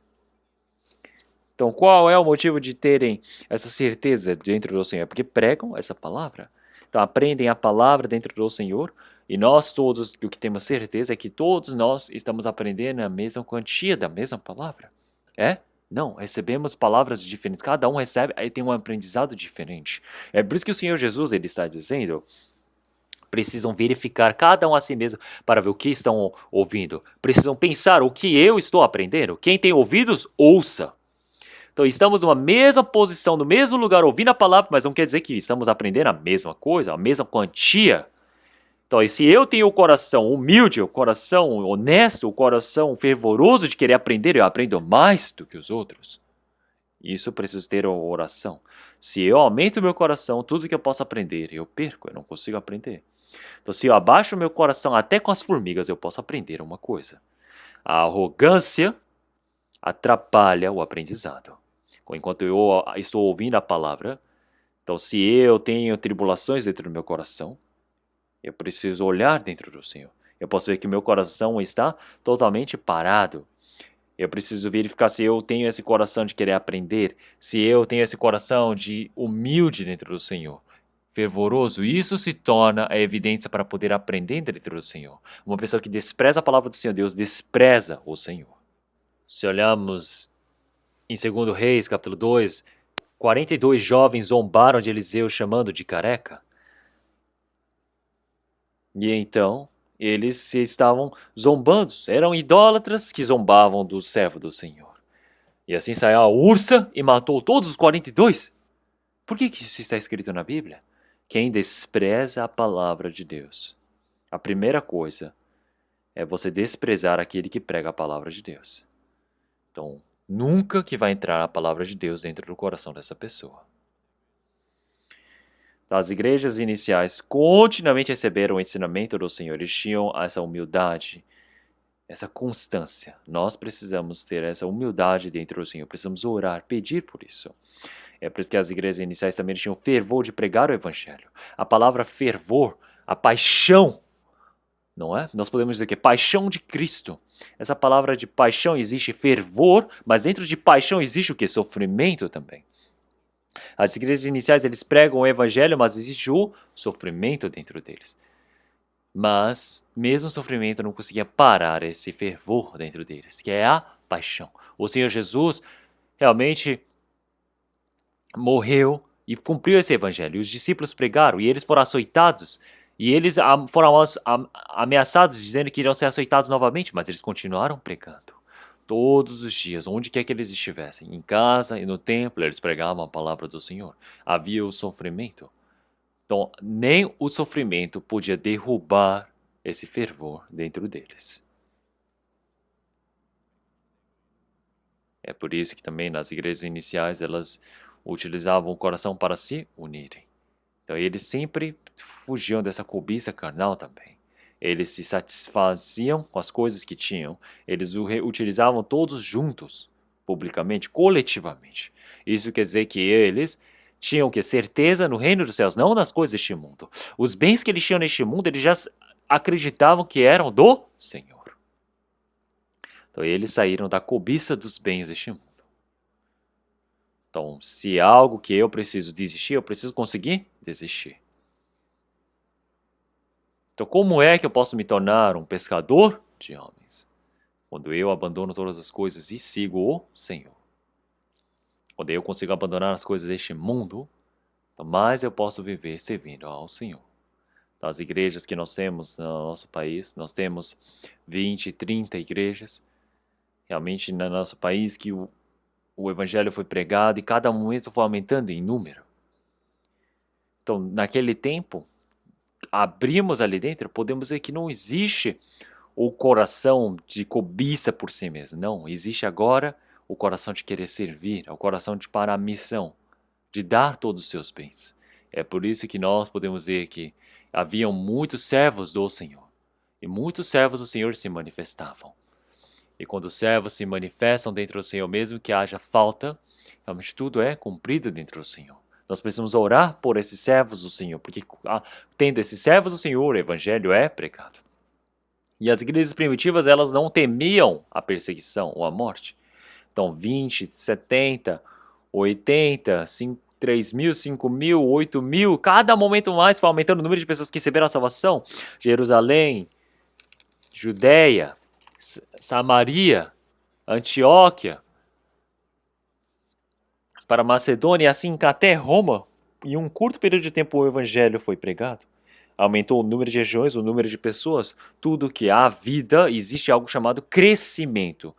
Então, qual é o motivo de terem essa certeza dentro do Senhor? Porque pregam essa palavra. Então, aprendem a palavra dentro do Senhor. E nós todos, o que temos certeza é que todos nós estamos aprendendo a mesma quantia da mesma palavra. É? Não, recebemos palavras diferentes. Cada um recebe, aí tem um aprendizado diferente. É por isso que o Senhor Jesus ele está dizendo, precisam verificar cada um a si mesmo para ver o que estão ouvindo. Precisam pensar o que eu estou aprendendo. Quem tem ouvidos, ouça. Então estamos numa mesma posição, no mesmo lugar, ouvindo a palavra, mas não quer dizer que estamos aprendendo a mesma coisa, a mesma quantia. Então, e se eu tenho o coração humilde, o coração honesto, o coração fervoroso de querer aprender, eu aprendo mais do que os outros. Isso eu preciso ter uma oração. Se eu aumento o meu coração, tudo que eu posso aprender, eu perco, eu não consigo aprender. Então, se eu abaixo o meu coração até com as formigas, eu posso aprender uma coisa. A arrogância atrapalha o aprendizado. Enquanto eu estou ouvindo a palavra, então se eu tenho tribulações dentro do meu coração, eu preciso olhar dentro do Senhor. Eu posso ver que o meu coração está totalmente parado. Eu preciso verificar se eu tenho esse coração de querer aprender, se eu tenho esse coração de humilde dentro do Senhor, fervoroso. Isso se torna a evidência para poder aprender dentro do Senhor. Uma pessoa que despreza a palavra do Senhor Deus, despreza o Senhor. Se olharmos em 2 Reis, capítulo 2, 42 jovens zombaram de Eliseu chamando de careca. E então, eles se estavam zombando. Eram idólatras que zombavam do servo do Senhor. E assim saiu a ursa e matou todos os 42. Por que isso está escrito na Bíblia? Quem despreza a palavra de Deus. A primeira coisa é você desprezar aquele que prega a palavra de Deus. Então, nunca que vai entrar a palavra de Deus dentro do coração dessa pessoa. As igrejas iniciais continuamente receberam o ensinamento do Senhor. Eles tinham essa humildade, essa constância. Nós precisamos ter essa humildade dentro do Senhor. Precisamos orar, pedir por isso. É por isso que as igrejas iniciais também tinham fervor de pregar o evangelho. A palavra fervor, a paixão, não é? Nós podemos dizer que é paixão de Cristo. Essa palavra de paixão existe fervor, mas dentro de paixão existe o que? Sofrimento também. As igrejas iniciais, eles pregam o evangelho, mas existe o sofrimento dentro deles. Mas, mesmo o sofrimento não conseguia parar esse fervor dentro deles, que é a paixão. O Senhor Jesus realmente morreu e cumpriu esse evangelho. E os discípulos pregaram e eles foram açoitados. E eles foram ameaçados, dizendo que iriam ser açoitados novamente, mas eles continuaram pregando. Todos os dias, onde quer que eles estivessem, em casa e no templo, eles pregavam a palavra do Senhor. Havia o sofrimento. Então, nem o sofrimento podia derrubar esse fervor dentro deles. É por isso que também nas igrejas iniciais elas utilizavam o coração para se unirem. Então eles sempre fugiam dessa cobiça carnal também. Eles se satisfaziam com as coisas que tinham. Eles utilizavam todos juntos, publicamente, coletivamente. Isso quer dizer que eles tinham que certeza no reino dos céus, não nas coisas deste mundo. Os bens que eles tinham neste mundo, eles já acreditavam que eram do Senhor. Então eles saíram da cobiça dos bens deste mundo. Então, se é algo que eu preciso desistir, eu preciso conseguir desistir. Então, como é que eu posso me tornar um pescador de homens? Quando eu abandono todas as coisas e sigo o Senhor. Quando eu consigo abandonar as coisas deste mundo, então mais eu posso viver servindo ao Senhor. Então, as igrejas que nós temos no nosso país, nós temos 20, 30 igrejas. Realmente, no nosso país, que o evangelho foi pregado e cada momento foi aumentando em número. Então, naquele tempo, abrimos ali dentro, podemos ver que não existe o coração de cobiça por si mesmo. Não, existe agora o coração de querer servir, o coração de para a missão, de dar todos os seus bens. É por isso que nós podemos ver que haviam muitos servos do Senhor. E muitos servos do Senhor se manifestavam. E quando os servos se manifestam dentro do Senhor, mesmo que haja falta, realmente tudo é cumprido dentro do Senhor. Nós precisamos orar por esses servos do Senhor, porque tendo esses servos do Senhor, o evangelho é pregado. E as igrejas primitivas, elas não temiam a perseguição ou a morte. Então, 20, 70, 80, 3 mil, 5 mil, 8 mil, cada momento mais foi aumentando o número de pessoas que receberam a salvação. Jerusalém, Judéia, Samaria, Antioquia, para Macedônia e assim até Roma. Em um curto período de tempo o evangelho foi pregado. Aumentou o número de regiões, o número de pessoas. Tudo que há vida, existe algo chamado crescimento.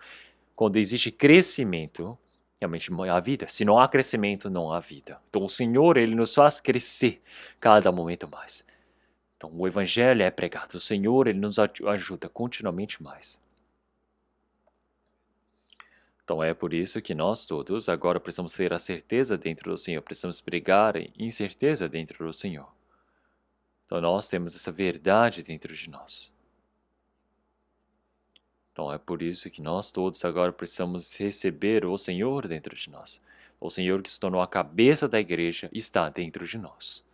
Quando existe crescimento, realmente há vida. Se não há crescimento, não há vida. Então o Senhor, Ele nos faz crescer cada momento mais. Então o evangelho é pregado. O Senhor, Ele nos ajuda continuamente mais. Então é por isso que nós todos agora precisamos ter a certeza dentro do Senhor, precisamos pregar em certeza dentro do Senhor. Então nós temos essa verdade dentro de nós. Então é por isso que nós todos agora precisamos receber o Senhor dentro de nós. O Senhor que se tornou a cabeça da igreja está dentro de nós.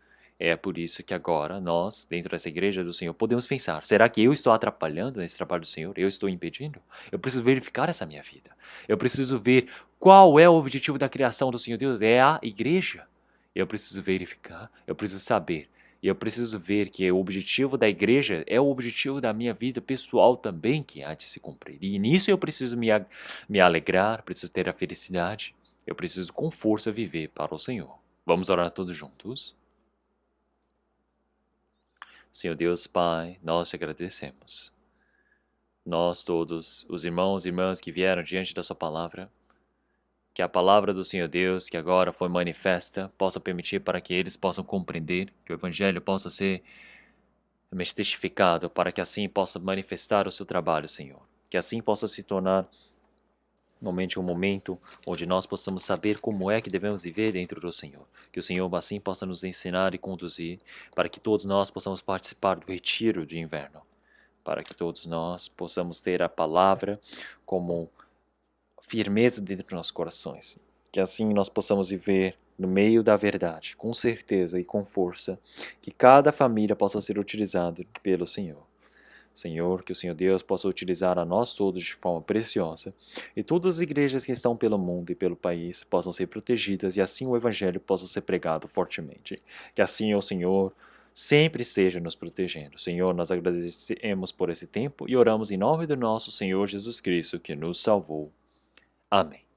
É por isso que agora nós, dentro dessa igreja do Senhor, podemos pensar, será que eu estou atrapalhando nesse trabalho do Senhor? Eu estou impedindo? Eu preciso verificar essa minha vida. Eu preciso ver qual é o objetivo da criação do Senhor Deus. É a igreja. Eu preciso verificar, eu preciso saber. E eu preciso ver que o objetivo da igreja é o objetivo da minha vida pessoal também que há de se cumprir. E nisso eu preciso me alegrar, preciso ter a felicidade. Eu preciso com força viver para o Senhor. Vamos orar todos juntos? Senhor Deus Pai, nós te agradecemos. Nós todos, os irmãos e irmãs que vieram diante da sua palavra, que a palavra do Senhor Deus, que agora foi manifesta, possa permitir para que eles possam compreender, que o Evangelho possa ser testificado, para que assim possa manifestar o seu trabalho, Senhor. Que assim possa se tornar realmente um momento onde nós possamos saber como é que devemos viver dentro do Senhor. Que o Senhor assim possa nos ensinar e conduzir, para que todos nós possamos participar do retiro de inverno. Para que todos nós possamos ter a palavra como firmeza dentro dos nossos corações. Que assim nós possamos viver no meio da verdade, com certeza e com força, que cada família possa ser utilizada pelo Senhor. Senhor, que o Senhor Deus possa utilizar a nós todos de forma preciosa e todas as igrejas que estão pelo mundo e pelo país possam ser protegidas e assim o Evangelho possa ser pregado fortemente. Que assim o Senhor sempre esteja nos protegendo. Senhor, nós agradecemos por esse tempo e oramos em nome do nosso Senhor Jesus Cristo que nos salvou. Amém.